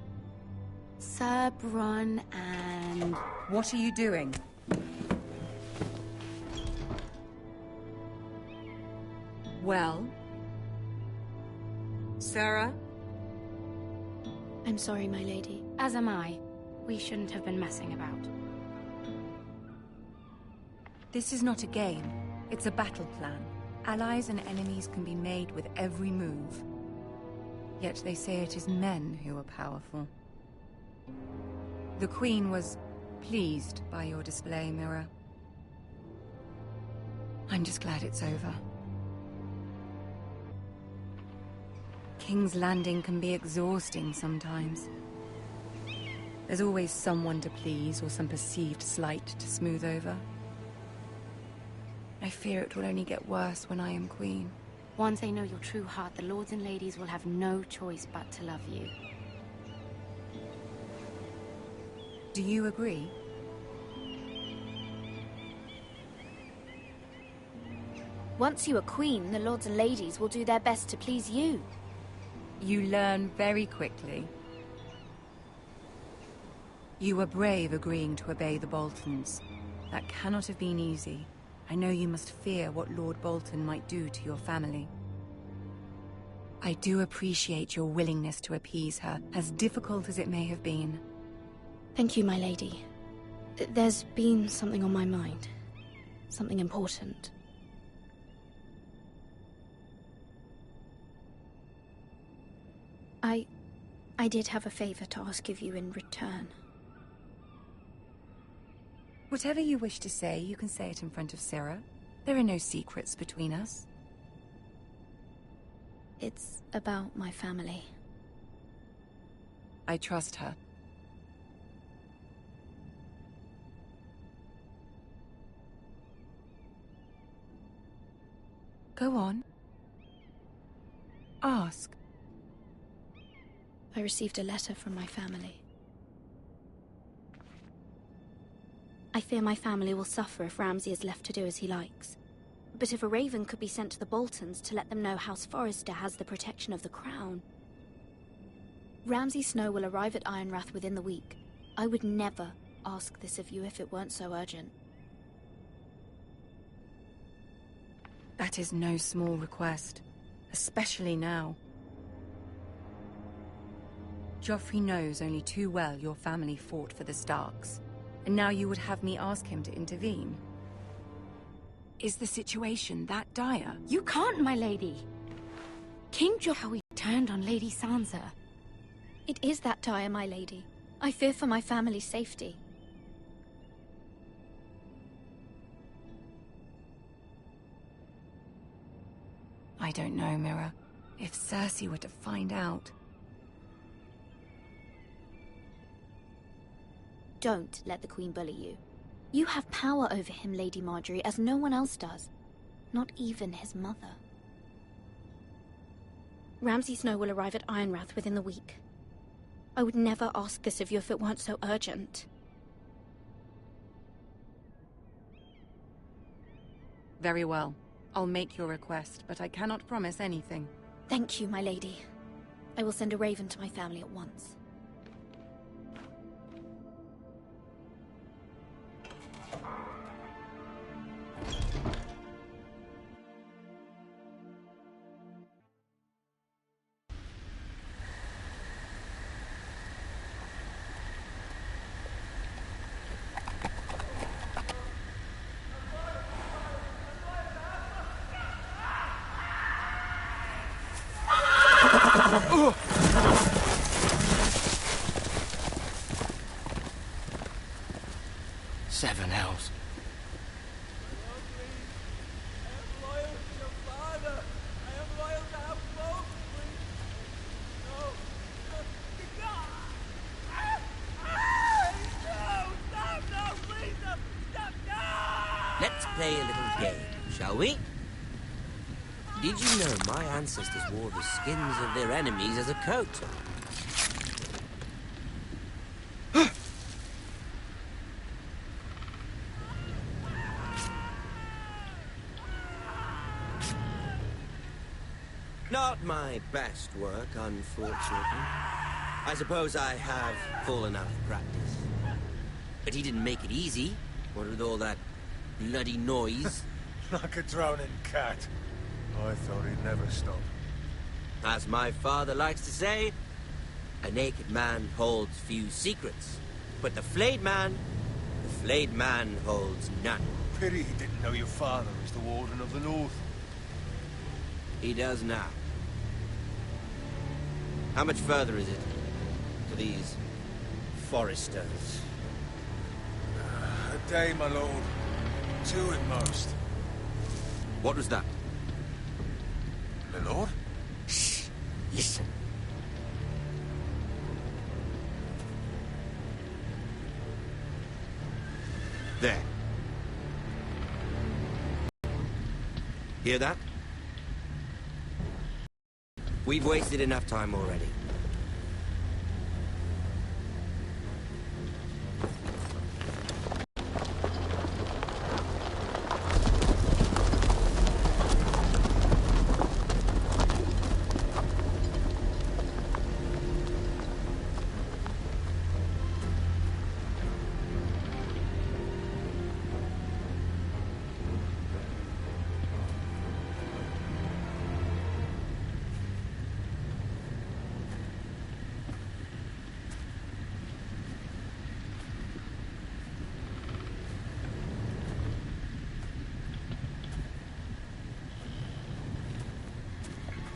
Sir Bronn and... What are you doing? Well? Sarah? I'm sorry, my lady. As am I. We shouldn't have been messing about. This is not a game. It's a battle plan. Allies and enemies can be made with every move. Yet they say it is men who are powerful. The Queen was pleased by your display, Mira. I'm just glad it's over. King's Landing can be exhausting sometimes. There's always someone to please or some perceived slight to smooth over. I fear it will only get worse when I am queen. Once they know your true heart, the lords and ladies will have no choice but to love you. Do you agree? Once you are queen, the lords and ladies will do their best to please you. You learn very quickly. You were brave agreeing to obey the Boltons. That cannot have been easy. I know you must fear what Lord Bolton might do to your family. I do appreciate your willingness to appease her, as difficult as it may have been. Thank you, my lady. There's been something on my mind. Something important. I did have a favor to ask of you in return. Whatever you wish to say, you can say it in front of Sarah. There are no secrets between us. It's about my family. I trust her. Go on. Ask. I received a letter from my family. I fear my family will suffer if Ramsay is left to do as he likes. But if a raven could be sent to the Boltons to let them know House Forrester has the protection of the crown... Ramsay Snow will arrive at Ironrath within the week. I would never ask this of you if it weren't so urgent. That is no small request, especially now. Joffrey knows only too well your family fought for the Starks, and now you would have me ask him to intervene. Is the situation that dire? You can't, my lady! King Joffrey turned on Lady Sansa. It is that dire, my lady. I fear for my family's safety. I don't know, Mira. If Cersei were to find out... Don't let the Queen bully you. You have power over him, Lady Marjorie, as no one else does. Not even his mother. Ramsay Snow will arrive at Ironrath within the week. I would never ask this of you if it weren't so urgent. Very well. I'll make your request, but I cannot promise anything. Thank you, my lady. I will send a raven to my family at once. Seven hells. play a little game, shall we? Did you know my ancestors wore the skins of their enemies as a coat? Not my best work, unfortunately. I suppose I have fallen out of practice. But he didn't make it easy, what with all that bloody noise. Like a drowning cat. I thought he'd never stop. As my father likes to say, a naked man holds few secrets. But the flayed man holds none. Pity he didn't know your father was the Warden of the North. He does now. How much further is it to these foresters? A day, my lord. 2 at most. What was that? My lord? Shh! Listen. There. Hear that? We've wasted enough time already.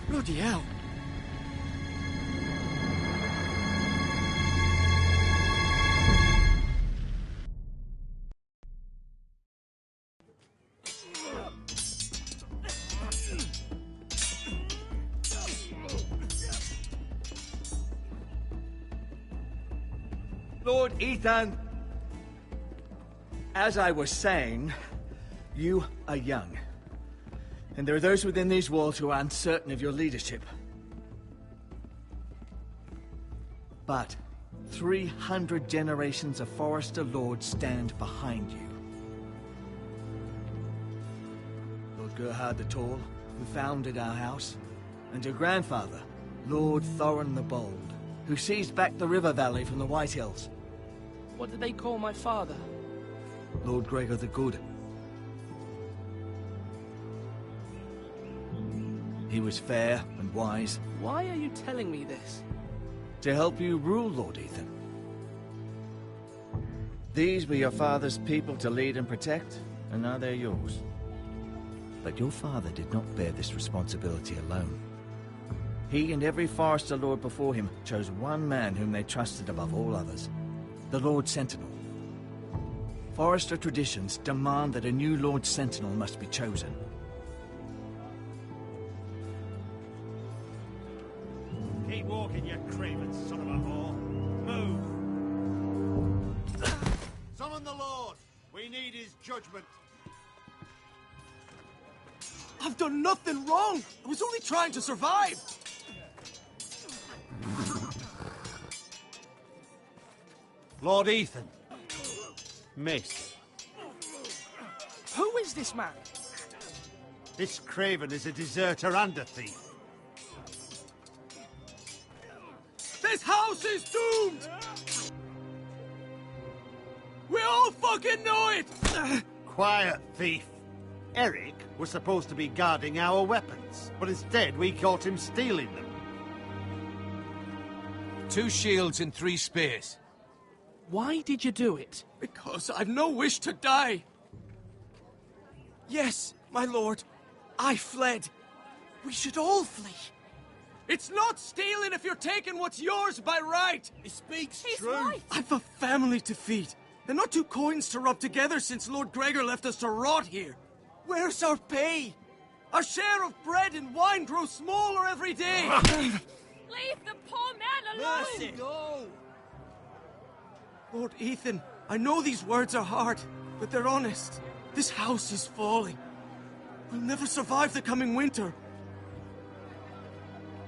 Bloody hell. Lord Ethan, as I was saying, you are young. And there are those within these walls who are uncertain of your leadership. But 300 generations of Forester Lords stand behind you. Lord Gerhard the Tall, who founded our house, and your grandfather, Lord Thorin the Bold, who seized back the river valley from the White Hills. What did they call my father? Lord Gregor the Good. He was fair and wise. Why are you telling me this? To help you rule, Lord Ethan. These were your father's people to lead and protect, and now they're yours. But your father did not bear this responsibility alone. He and every Forester Lord before him chose one man whom they trusted above all others, the Lord Sentinel. Forester traditions demand that a new Lord Sentinel must be chosen. Keep walking, you craven son of a whore. Move! Summon the Lord! We need his judgment. I've done nothing wrong! I was only trying to survive! Lord Ethan. Miss. Who is this man? This craven is a deserter and a thief. This house is doomed! We all fucking know it! Quiet, thief. Eric was supposed to be guarding our weapons, but instead we caught him stealing them. 2 shields and 3 spears. Why did you do it? Because I've no wish to die. Yes, my lord. I fled. We should all flee. It's not stealing if you're taking what's yours by right. He speaks He's true. right. I've a family to feed. And not 2 coins to rub together since Lord Gregor left us to rot here. Where's our pay? Our share of bread and wine grows smaller every day. Leave the poor man alone! Mercy. No! Lord Ethan, I know these words are hard, but they're honest. This house is falling. We'll never survive the coming winter.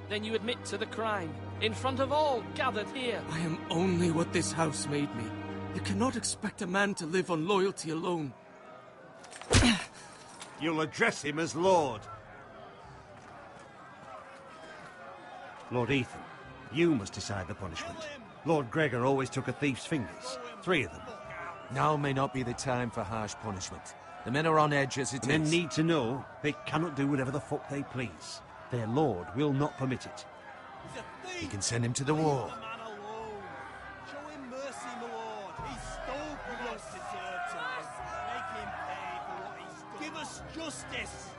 Then you admit to the crime, in front of all gathered here. I am only what this house made me. You cannot expect a man to live on loyalty alone. You'll address him as Lord. Lord Ethan, you must decide the punishment. Lord Gregor always took a thief's fingers. 3 of them. Now may not be the time for harsh punishment. The men are on edge as it is. Men need to know they cannot do whatever the fuck they please. Their lord will not permit it. You can send him to the wall. Show him mercy, my lord. He stole from us. Deserved to make him pay for what he stole. Give us justice.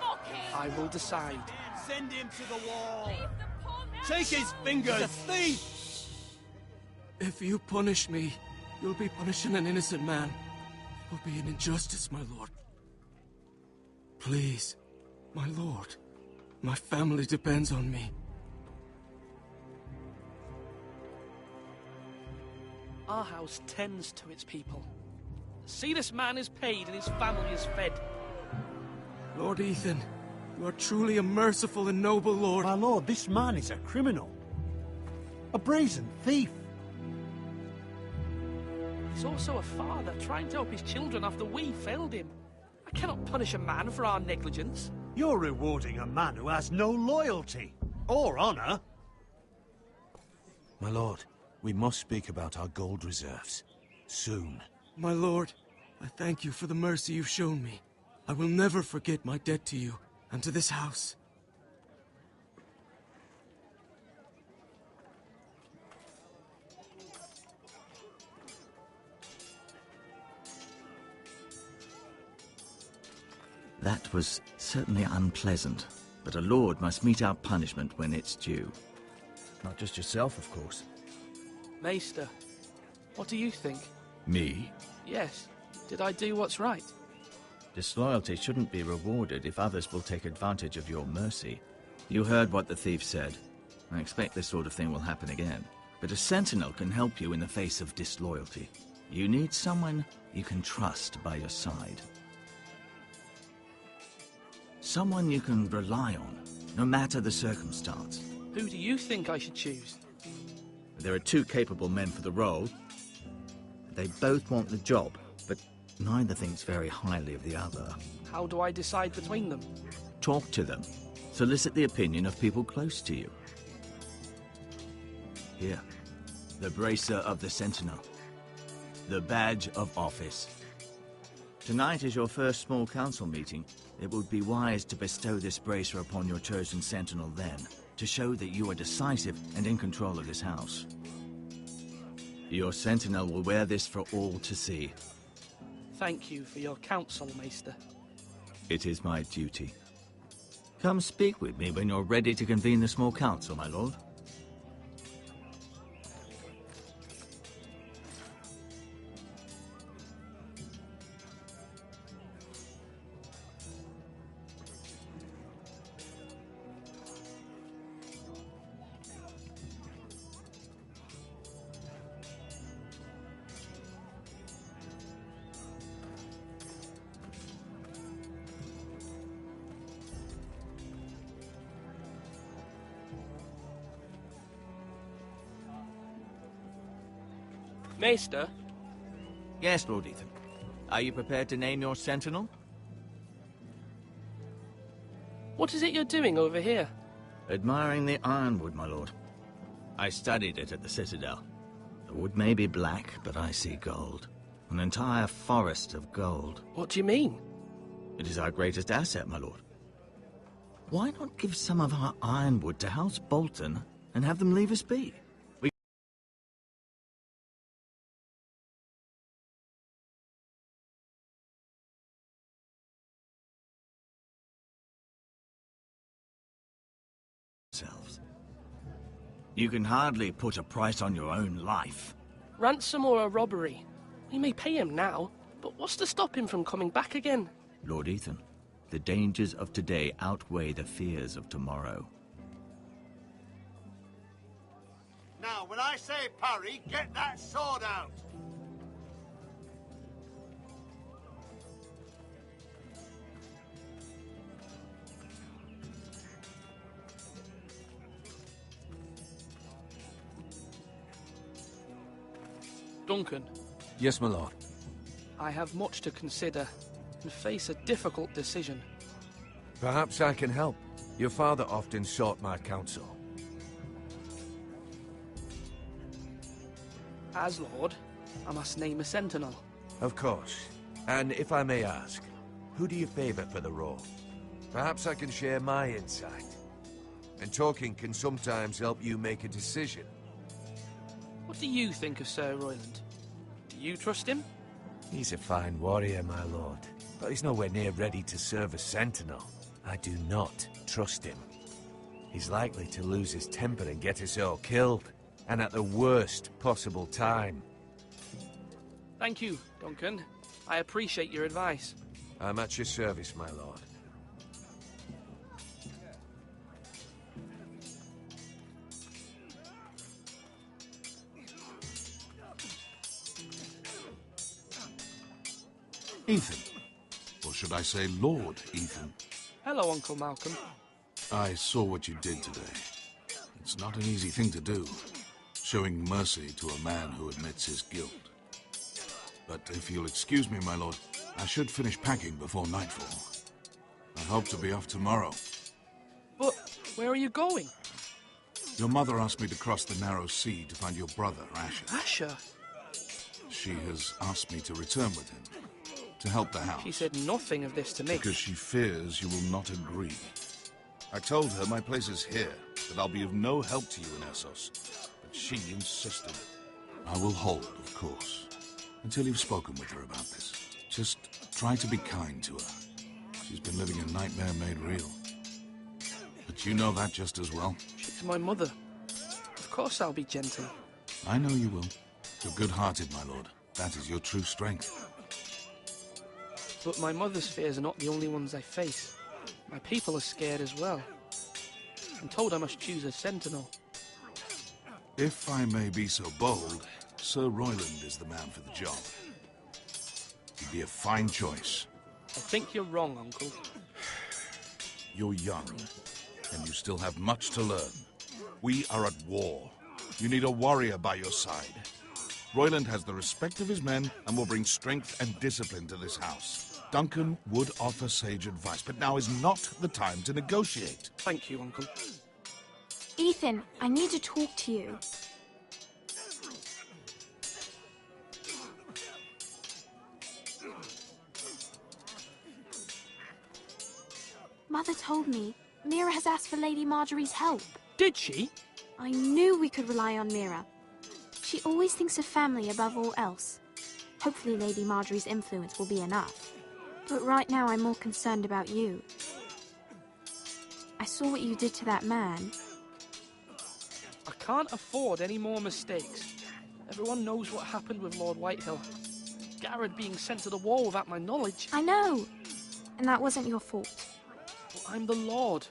Fuck him! I will decide. Send him to the wall. Take his fingers. He's a thief. If you punish me, you'll be punishing an innocent man. It will be an injustice, my lord. Please, my lord. My family depends on me. Our house tends to its people. See, this man is paid and his family is fed. Lord Ethan, you are truly a merciful and noble lord. My lord, this man is a criminal. A brazen thief. He's also a father trying to help his children after we failed him. I cannot punish a man for our negligence. You're rewarding a man who has no loyalty or honor. My lord, we must speak about our gold reserves. Soon. My lord, I thank you for the mercy you've shown me. I will never forget my debt to you and to this house. That was certainly unpleasant, but a lord must mete out punishment when it's due. Not just yourself, of course. Maester, what do you think? Me? Yes. Did I do what's right? Disloyalty shouldn't be rewarded if others will take advantage of your mercy. You heard what the thief said. I expect this sort of thing will happen again. But a sentinel can help you in the face of disloyalty. You need someone you can trust by your side. Someone you can rely on, no matter the circumstance. Who do you think I should choose? There are 2 capable men for the role. They both want the job, but neither thinks very highly of the other. How do I decide between them? Talk to them. Solicit the opinion of people close to you. Here, the bracer of the Sentinel. The badge of office. Tonight is your first small council meeting. It would be wise to bestow this bracer upon your chosen sentinel then, to show that you are decisive and in control of this house. Your sentinel will wear this for all to see. Thank you for your counsel, Maester. It is my duty. Come speak with me when you're ready to convene the small council, my lord. Maester? Yes, Lord Ethan. Are you prepared to name your sentinel? What is it you're doing over here? Admiring the ironwood, my lord. I studied it at the Citadel. The wood may be black, but I see gold. An entire forest of gold. What do you mean? It is our greatest asset, my lord. Why not give some of our ironwood to House Bolton and have them leave us be? You can hardly put a price on your own life. Ransom or a robbery? We may pay him now, but what's to stop him from coming back again? Lord Ethan, the dangers of today outweigh the fears of tomorrow. Now, when I say parry, get that sword out. Duncan, Yes, my lord. I have much to consider and face a difficult decision. Perhaps I can help. Your father often sought my counsel. As Lord, I must name a sentinel. Of course. And if I may ask, who do you favor for the role? Perhaps I can share my insight. And talking can sometimes help you make a decision. What do you think of Sir Royland? Do you trust him? He's a fine warrior, my lord. But he's nowhere near ready to serve as sentinel. I do not trust him. He's likely to lose his temper and get us all killed. And at the worst possible time. Thank you, Duncan. I appreciate your advice. I'm at your service, my lord. Ethan. Or should I say Lord Ethan? Hello, Uncle Malcolm. I saw what you did today. It's not an easy thing to do, showing mercy to a man who admits his guilt. But if you'll excuse me, my lord, I should finish packing before nightfall. I hope to be off tomorrow. But where are you going? Your mother asked me to cross the narrow sea to find your brother, Asher. Asher? She has asked me to return with him, to help the house. She said nothing of this to me. Because she fears you will not agree. I told her my place is here, that I'll be of no help to you in Essos. But she insisted. I will hold, of course, until you've spoken with her about this. Just try to be kind to her. She's been living a nightmare made real. But you know that just as well. She's my mother. Of course I'll be gentle. I know you will. You're good-hearted, my lord. That is your true strength. But my mother's fears are not the only ones I face. My people are scared as well. I'm told I must choose a sentinel. If I may be so bold, Sir Royland is the man for the job. He'd be a fine choice. I think you're wrong, Uncle. You're young, and you still have much to learn. We are at war. You need a warrior by your side. Royland has the respect of his men and will bring strength and discipline to this house. Duncan would offer sage advice, but now is not the time to negotiate. Thank you, Uncle. Ethan, I need to talk to you. Mother told me Mira has asked for Lady Marjorie's help. Did she? I knew we could rely on Mira. She always thinks of family above all else. Hopefully Lady Marjorie's influence will be enough. But right now I'm more concerned about you. I saw what you did to that man. I can't afford any more mistakes. Everyone knows what happened with Lord Whitehill. Garrett being sent to the war without my knowledge. I know. And that wasn't your fault. But I'm the Lord.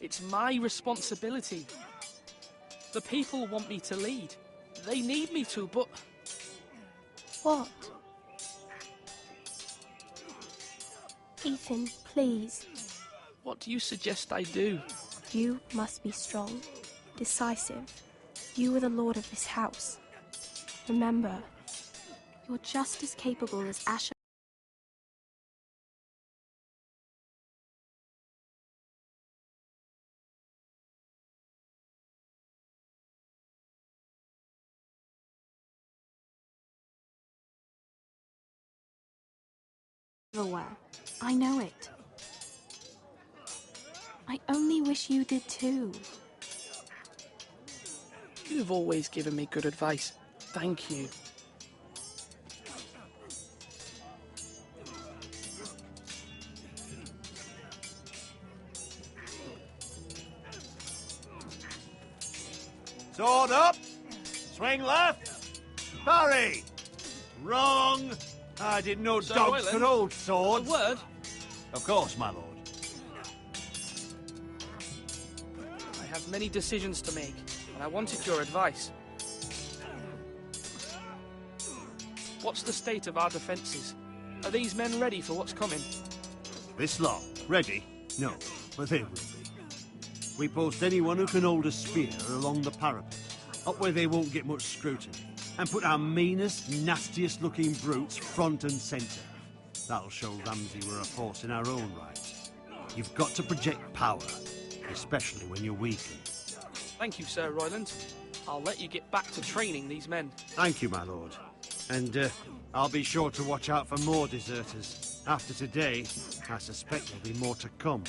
It's my responsibility. The people want me to lead. They need me to, but... What? Ethan, please. What do you suggest I do? You must be strong, decisive. You are the lord of this house. Remember, you're just as capable as Asher. Everywhere. I know it. I only wish you did too. You've always given me good advice. Thank you. Sword up! Swing left! Parry! Wrong! I didn't know Sir dogs Royland, could hold swords. a word? Of course, my lord. I have many decisions to make, and I wanted your advice. What's the state of our defences? Are these men ready for what's coming? This lot, ready? No, but they will be. We post anyone who can hold a spear along the parapet, up where they won't get much scrutiny. and put our meanest, nastiest looking brutes front and centre. That'll show Ramsay we're a force in our own right. You've got to project power, especially when you're weakened. Thank you, Sir Royland. I'll let you get back to training these men. Thank you, my lord. And I'll be sure to watch out for more deserters. After today, I suspect there'll be more to come.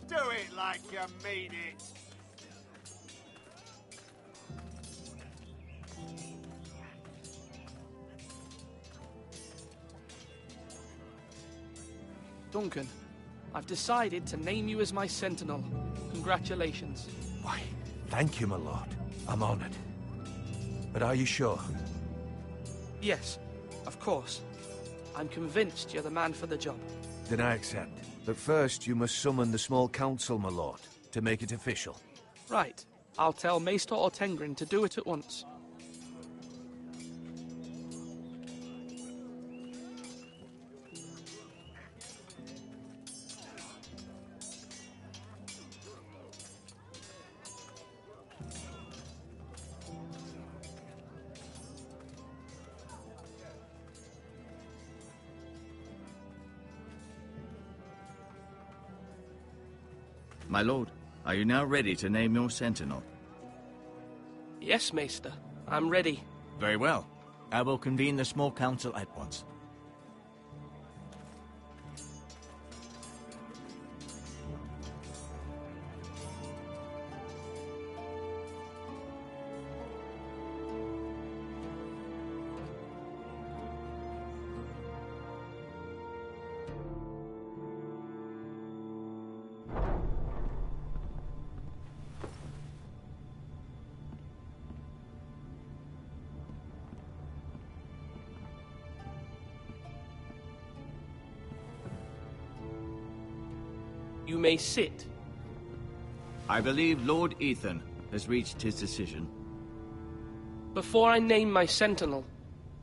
Do it like you mean it. Duncan, I've decided to name you as my sentinel. Congratulations. Why, thank you, my lord. I'm honored. But are you sure? Yes, of course. I'm convinced you're the man for the job. Then I accept. But first, you must summon the small council, my lord, to make it official. Right. I'll tell Maester Ortengrin to do it at once. My lord, are you now ready to name your sentinel? Yes, Maester. I'm ready. Very well. I will convene the small council at once. You may sit. I believe Lord Ethan has reached his decision. Before I name my sentinel,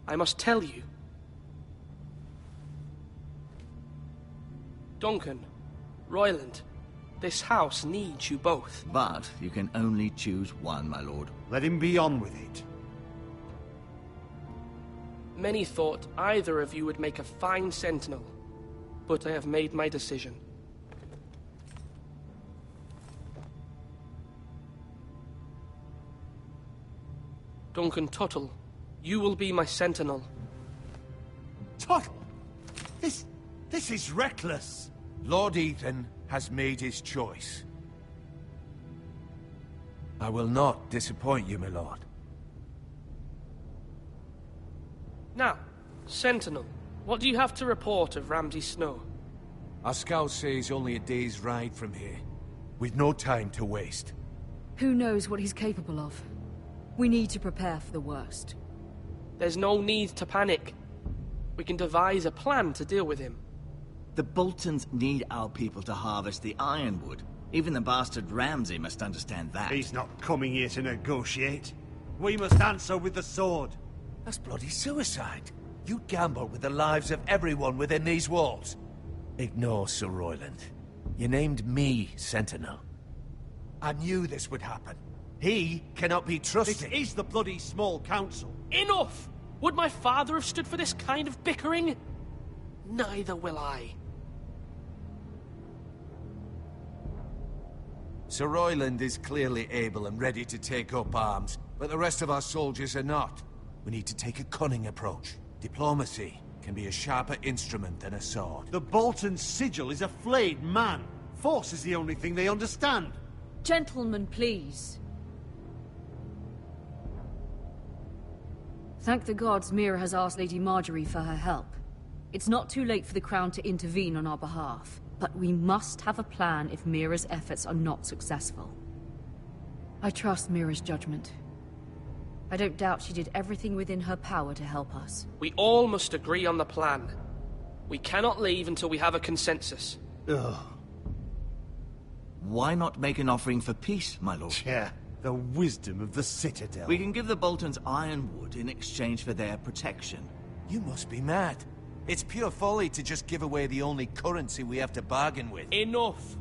I must tell you. Duncan, Royland, this house needs you both. But you can only choose one, my lord. Let him be on with it. Many thought either of you would make a fine sentinel, but I have made my decision. Duncan Tuttle, you will be my sentinel. Tuttle! This is reckless. Lord Ethan has made his choice. I will not disappoint you, my lord. Now, Sentinel, what do you have to report of Ramsay Snow? Our scouts say he's only a day's ride from here. We've no time to waste. Who knows what he's capable of? We need to prepare for the worst. There's no need to panic. We can devise a plan to deal with him. The Boltons need our people to harvest the ironwood. Even the bastard Ramsay must understand that. He's not coming here to negotiate. We must answer with the sword. That's bloody suicide. You gamble with the lives of everyone within these walls. Ignore Sir Royland. You named me Sentinel. I knew this would happen. He cannot be trusted. This is the bloody small council. Enough! Would my father have stood for this kind of bickering? Neither will I. Sir Royland is clearly able and ready to take up arms, but the rest of our soldiers are not. We need to take a cunning approach. Diplomacy can be a sharper instrument than a sword. The Bolton sigil is a flayed man. Force is the only thing they understand. Gentlemen, please. Thank the gods Mira has asked Lady Marjorie for her help. It's not too late for the Crown to intervene on our behalf, but we must have a plan if Mira's efforts are not successful. I trust Mira's judgment. I don't doubt she did everything within her power to help us. We all must agree on the plan. We cannot leave until we have a consensus. Ugh. Why not make an offering for peace, my lord? Yeah, the wisdom of the Citadel. We can give the Boltons ironwood in exchange for their protection. You must be mad. It's pure folly to just give away the only currency we have to bargain with. Enough!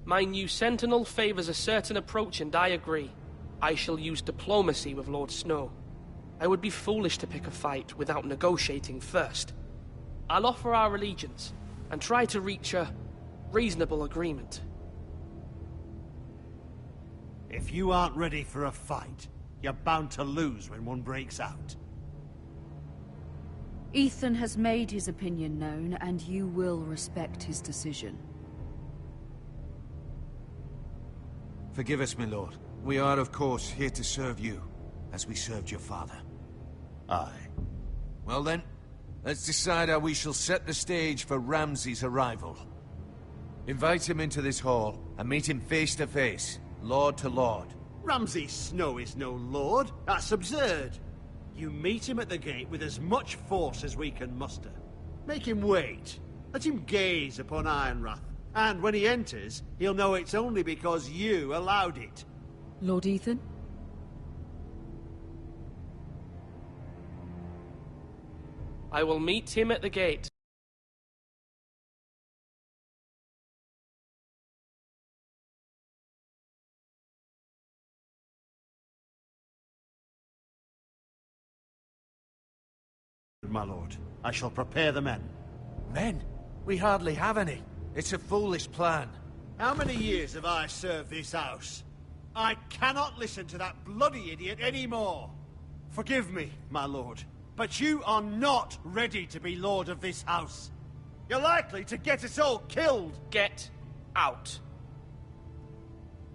My new sentinel favors a certain approach, and I agree. I shall use diplomacy with Lord Snow. I would be foolish to pick a fight without negotiating first. I'll offer our allegiance, and try to reach a reasonable agreement. If you aren't ready for a fight, you're bound to lose when one breaks out. Ethan has made his opinion known, and you will respect his decision. Forgive us, my lord. We are, of course, here to serve you, as we served your father. Aye. Well then, let's decide how we shall set the stage for Ramsay's arrival. Invite him into this hall, and meet him face to face, lord to lord. Ramsay Snow is no lord. That's absurd. You meet him at the gate with as much force as we can muster. Make him wait. Let him gaze upon Ironrath. And when he enters, he'll know it's only because you allowed it. Lord Ethan? I will meet him at the gate. My lord, I shall prepare the men. Men? We hardly have any. It's a foolish plan. How many years have I served this house? I cannot listen to that bloody idiot anymore. Forgive me, my lord, but you are not ready to be lord of this house. You're likely to get us all killed. Get out.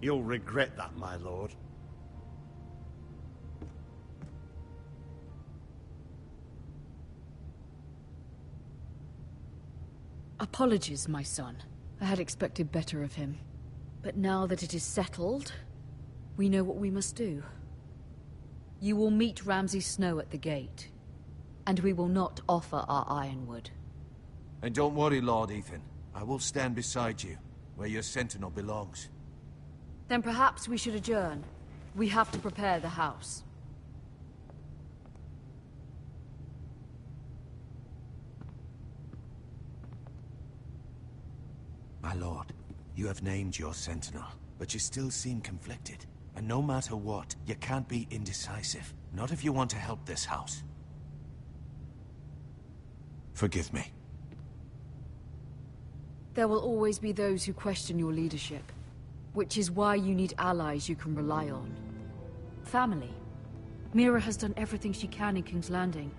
You'll regret that, my lord. Apologies, my son. I had expected better of him. But now that it is settled, we know what we must do. You will meet Ramsay Snow at the gate, and we will not offer our ironwood. And don't worry, Lord Ethan. I will stand beside you, where your sentinel belongs. Then perhaps we should adjourn. We have to prepare the house. My lord, you have named your sentinel, but you still seem conflicted. And no matter what, you can't be indecisive. Not if you want to help this house. Forgive me. There will always be those who question your leadership, which is why you need allies you can rely on. Family. Mira has done everything she can in King's Landing.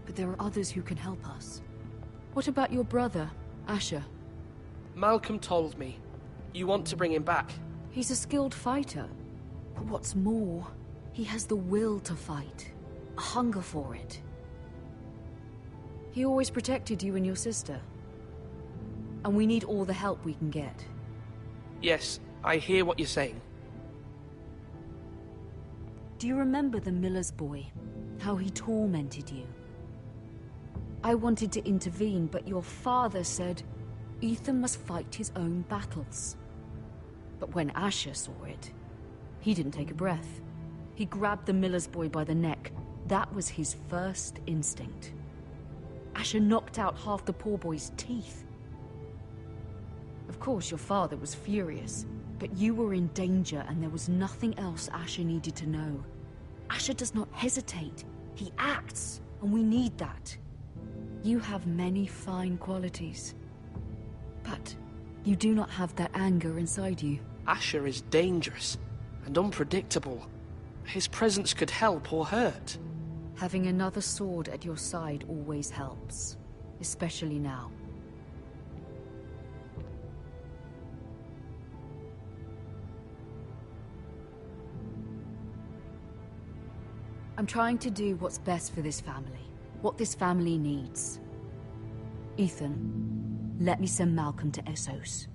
But there are others who can help us. What about your brother, Asher? Malcolm told me. You want to bring him back? He's a skilled fighter. But what's more, he has the will to fight. A hunger for it. He always protected you and your sister. And we need all the help we can get. Yes, I hear what you're saying. Do you remember the miller's boy? How he tormented you? I wanted to intervene, but your father said Ethan must fight his own battles. But when Asher saw it, he didn't take a breath. He grabbed the miller's boy by the neck. That was his first instinct. Asher knocked out half the poor boy's teeth. Of course, your father was furious, but you were in danger and there was nothing else Asher needed to know. Asher does not hesitate. He acts, and we need that. You have many fine qualities, but you do not have that anger inside you. Asher is dangerous and unpredictable. His presence could help or hurt. Having another sword at your side always helps, especially now. I'm trying to do what's best for this family, what this family needs. Ethan, let me send Malcolm to Essos.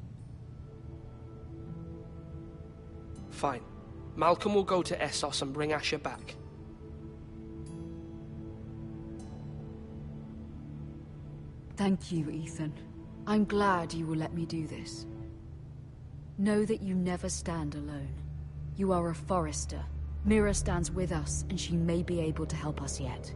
Fine. Malcolm will go to Essos and bring Asher back. Thank you, Ethan. I'm glad you will let me do this. Know that you never stand alone. You are a Forrester. Mira stands with us, and she may be able to help us yet.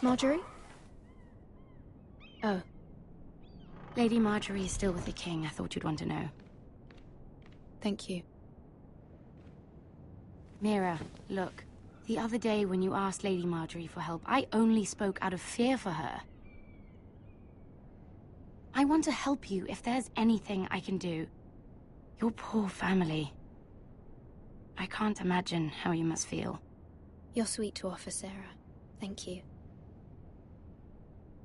Marjorie? Oh. Lady Marjorie is still with the king. I thought you'd want to know. Thank you. Mira, look. The other day when you asked Lady Marjorie for help, I only spoke out of fear for her. I want to help you if there's anything I can do. Your poor family. I can't imagine how you must feel. You're sweet to offer, Sarah. Thank you.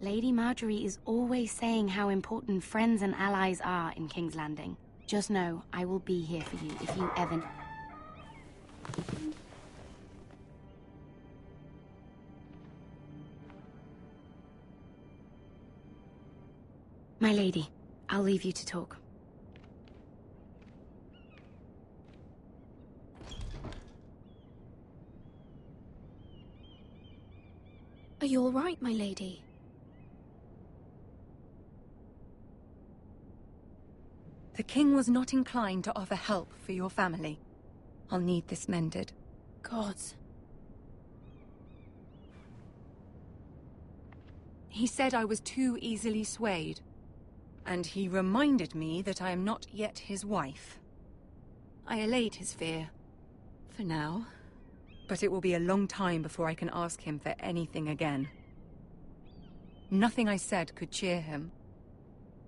Lady Marjorie is always saying how important friends and allies are in King's Landing. Just know, I will be here for you if you ever... My lady, I'll leave you to talk. Are you all right, my lady? The king was not inclined to offer help for your family. I'll need this mended. Gods. He said I was too easily swayed. And he reminded me that I am not yet his wife. I allayed his fear. For now. But it will be a long time before I can ask him for anything again. Nothing I said could cheer him.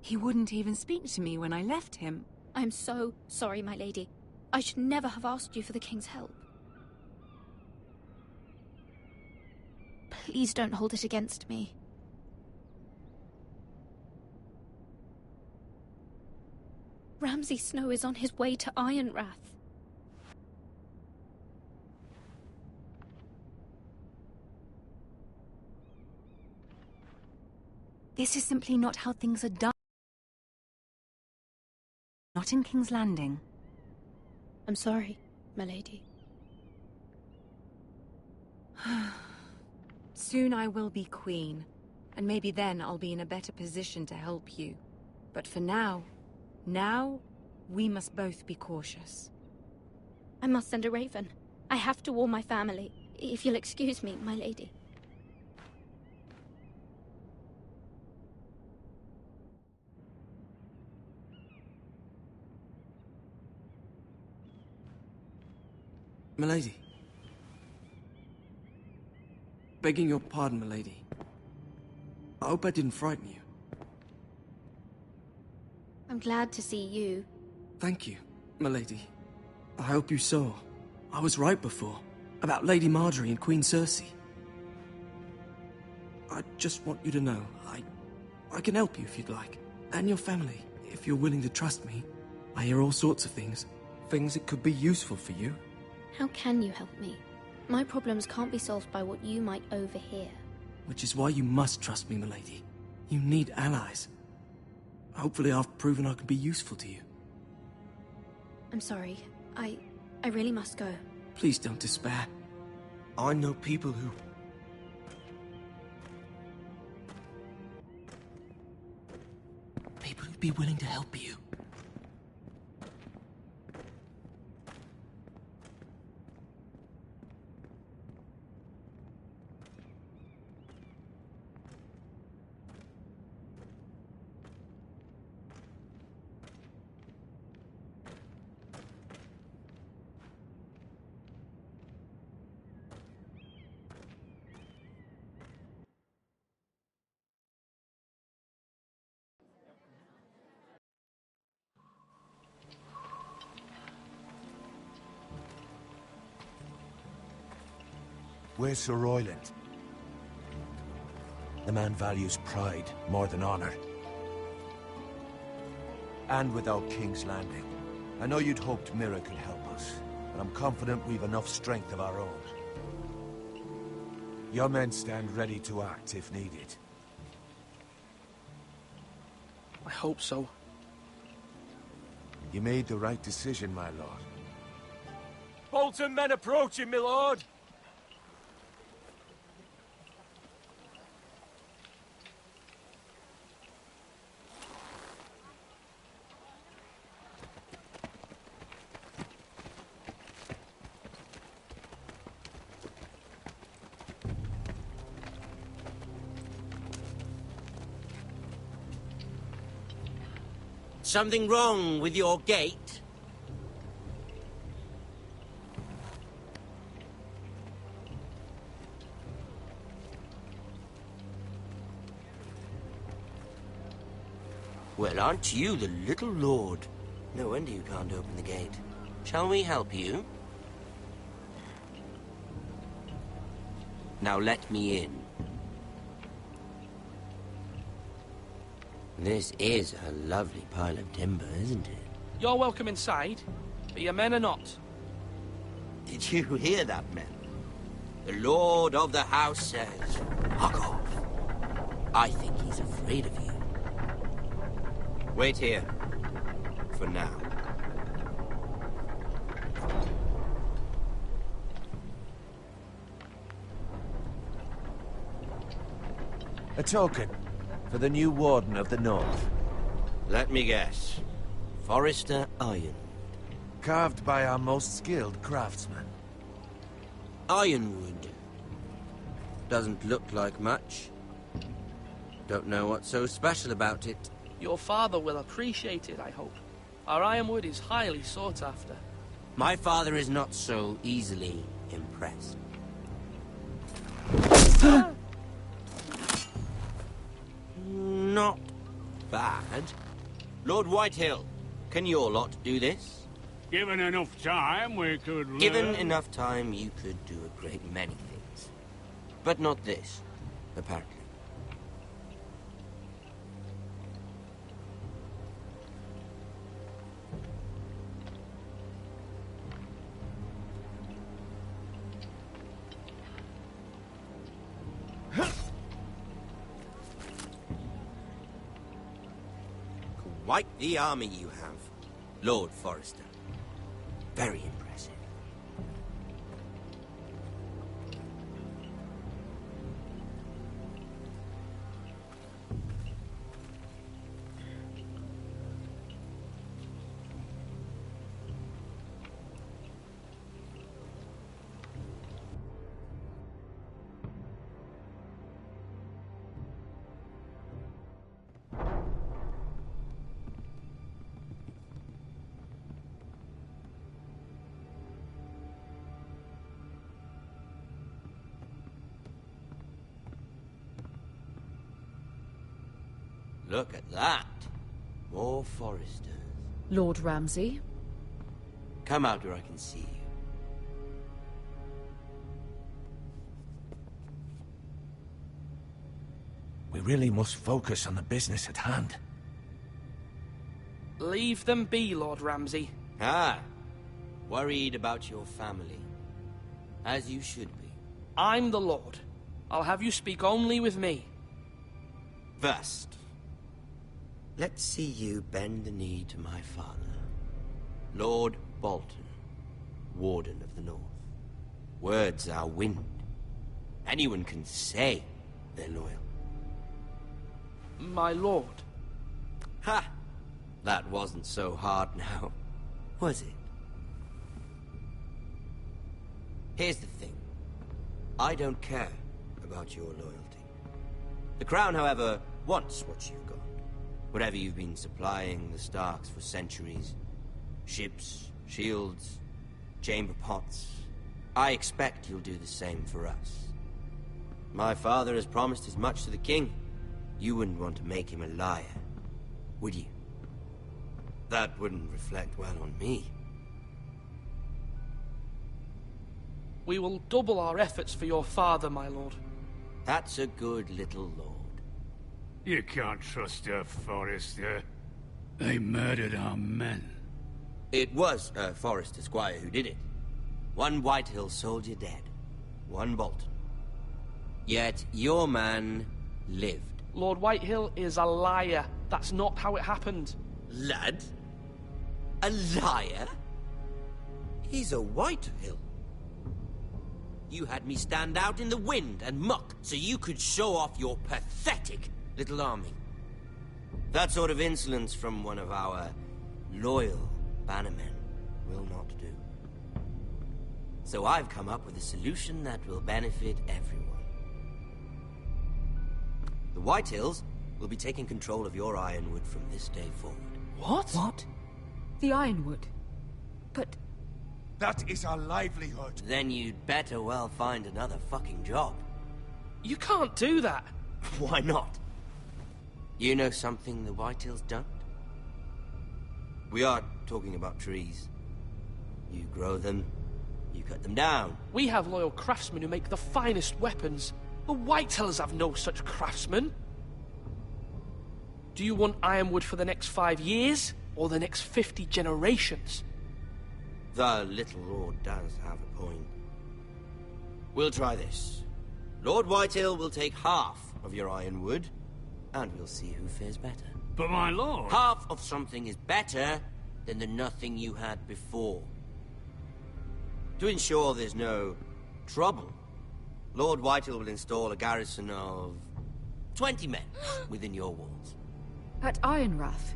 He wouldn't even speak to me when I left him. I'm so sorry, my lady. I should never have asked you for the king's help. Please don't hold it against me. Ramsay Snow is on his way to Ironrath. This is simply not how things are done. Not in King's Landing. I'm sorry, my lady. Soon I will be queen, and maybe then I'll be in a better position to help you. But for now, we must both be cautious. I must send a raven. I have to warn my family. If you'll excuse me, my lady. Milady. Begging your pardon, milady. I hope I didn't frighten you. I'm glad to see you. Thank you, milady. I hope you saw. I was right before. About Lady Marjorie and Queen Cersei. I just want you to know, I can help you if you'd like. And your family, if you're willing to trust me. I hear all sorts of things. Things that could be useful for you. How can you help me? My problems can't be solved by what you might overhear. Which is why you must trust me, milady. You need allies. Hopefully I've proven I can be useful to you. I'm sorry. I really must go. Please don't despair. I know people who... People who'd be willing to help you. Where's Sir Royland? The man values pride more than honor. And without King's Landing. I know you'd hoped Mira could help us, but I'm confident we've enough strength of our own. Your men stand ready to act if needed. I hope so. You made the right decision, my lord. Bolton men approaching, my lord! Something wrong with your gate? Well, aren't you the little lord? No wonder you can't open the gate. Shall we help you? Now let me in. This is a lovely pile of timber, isn't it? You're welcome inside, but your men are not. Did you hear that, men? The Lord of the House says, "Fuck off." I think he's afraid of you. Wait here. For now. A token for the new Warden of the North. Let me guess. Forrester Iron. Carved by our most skilled craftsman. Ironwood. Doesn't look like much. Don't know what's so special about it. Your father will appreciate it, I hope. Our ironwood is highly sought after. My father is not so easily impressed. Not bad. Lord Whitehill, can your lot do this? Given enough time, we could learn. Given enough time, you could do a great many things. But not this, apparently. Quite the army you have, Lord Forrester. Very impressive. Look at that. More Foresters. Lord Ramsay? Come out where I can see you. We really must focus on the business at hand. Leave them be, Lord Ramsay. Ah, worried about your family. As you should be. I'm the Lord. I'll have you speak only with me. First, let's see you bend the knee to my father, Lord Bolton, Warden of the North. Words are wind. Anyone can say they're loyal. My lord. Ha! That wasn't so hard now, was it? Here's the thing. I don't care about your loyalty. The Crown, however, wants what you've got. Whatever you've been supplying the Starks for centuries. Ships, shields, chamber pots. I expect you'll do the same for us. My father has promised as much to the king. You wouldn't want to make him a liar, would you? That wouldn't reflect well on me. We will double our efforts for your father, my lord. That's a good little lord. You can't trust a Forester. They murdered our men. It was a Forester squire who did it. One Whitehill soldier dead. One Bolton. Yet your man lived. Lord Whitehill is a liar. That's not how it happened. Lad? A liar? He's a Whitehill. You had me stand out in the wind and muck so you could show off your pathetic little army. That sort of insolence from one of our loyal bannermen will not do. So I've come up with a solution that will benefit everyone. The Whitehills will be taking control of your Ironwood from this day forward. What? What? The Ironwood? But... That is our livelihood. Then you'd better well find another fucking job. You can't do that. Why not? You know something the Whitehills don't? We are talking about trees. You grow them, you cut them down. We have loyal craftsmen who make the finest weapons. The Whitehills have no such craftsmen. Do you want Ironwood for the next 5 years, or the next 50 generations? The little lord does have a point. We'll try this. Lord Whitehill will take half of your Ironwood, and we'll see who fares better. But my lord... Half of something is better than the nothing you had before. To ensure there's no trouble, Lord Whitehill will install a garrison of 20 men within your walls. At Ironrath?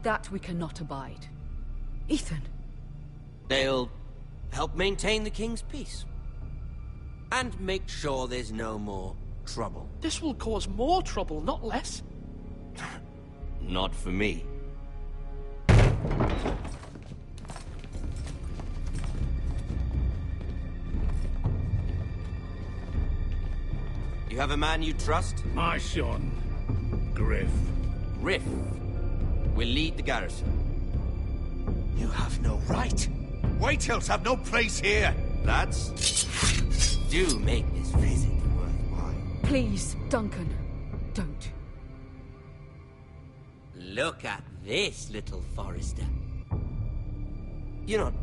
That we cannot abide. Ethan. They'll help maintain the king's peace. And make sure there's no more trouble. This will cause more trouble, not less. Not for me. You have a man you trust? My son, Griff. Griff will lead the garrison. You have no right. Whitehills have no place here. Lads, do make this visit worthwhile. Please, Duncan, don't. Look at this, little Forester. You're not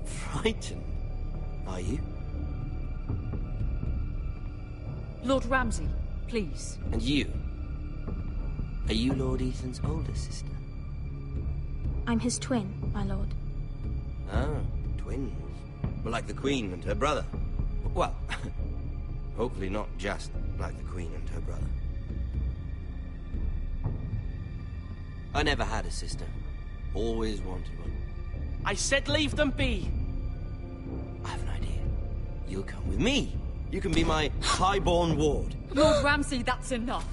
frightened, are you? Lord Ramsay, please. And you? Are you Lord Ethan's older sister? I'm his twin, my lord. Ah, twins. Well, like the Queen and her brother. Well, hopefully not just like the Queen and her brother. I never had a sister. Always wanted one. I said leave them be. I have an idea. You'll come with me. You can be my highborn ward. Lord Ramsay, that's enough.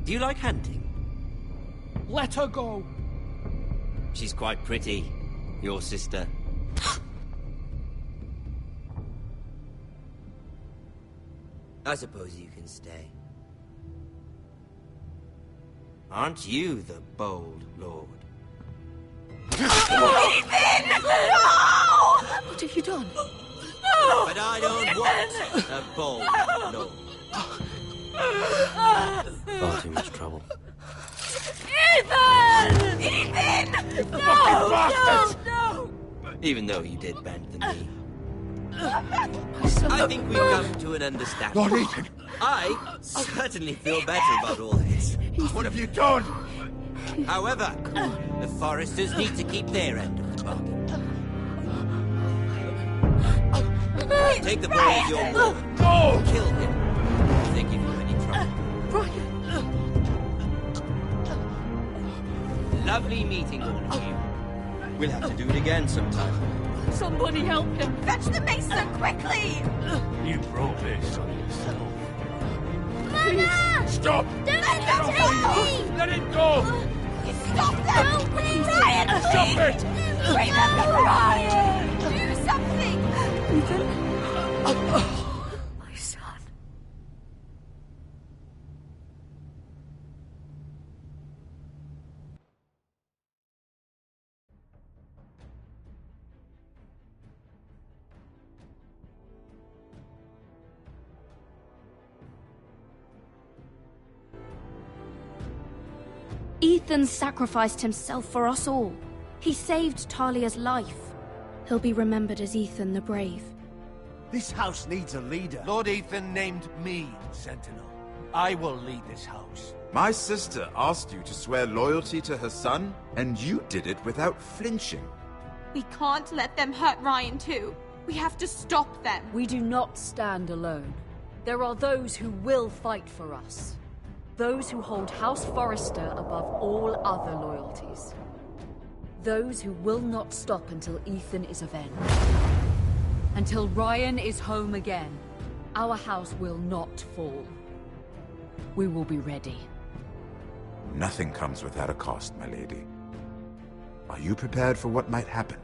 Do you like hunting? Let her go. She's quite pretty, your sister. I suppose you can stay. Aren't you the bold lord? Ethan! No! What have you done? No! But I don't want a bold lord. Far too much trouble. Ethan! Ethan! You No! fucking bastard! No! Even though you did bend the knee. I think we've come to an understanding. Lord Ethan! I certainly feel better about all this. What have you done? However, the Foresters need to keep their end of the bargain. Take the boy as your lord. No! Kill him if they give you any trouble. Lovely meeting all of you. We'll have to do it again sometime. Somebody help him! Fetch the mason, quickly! You brought this on yourself. Mama! Stop! Don't let me! Let it go! Stop them! Ryan, Stop please! it! Remember Ryan! Do something! Ethan? My son. Ethan sacrificed himself for us all. He saved Talia's life. He'll be remembered as Ethan the Brave. This house needs a leader. Lord Ethan named me Sentinel. I will lead this house. My sister asked you to swear loyalty to her son, and you did it without flinching. We can't let them hurt Ryan too. We have to stop them. We do not stand alone. There are those who will fight for us. Those who hold House Forrester above all other loyalties. Those who will not stop until Ethan is avenged. Until Ryan is home again, our house will not fall. We will be ready. Nothing comes without a cost, my lady. Are you prepared for what might happen?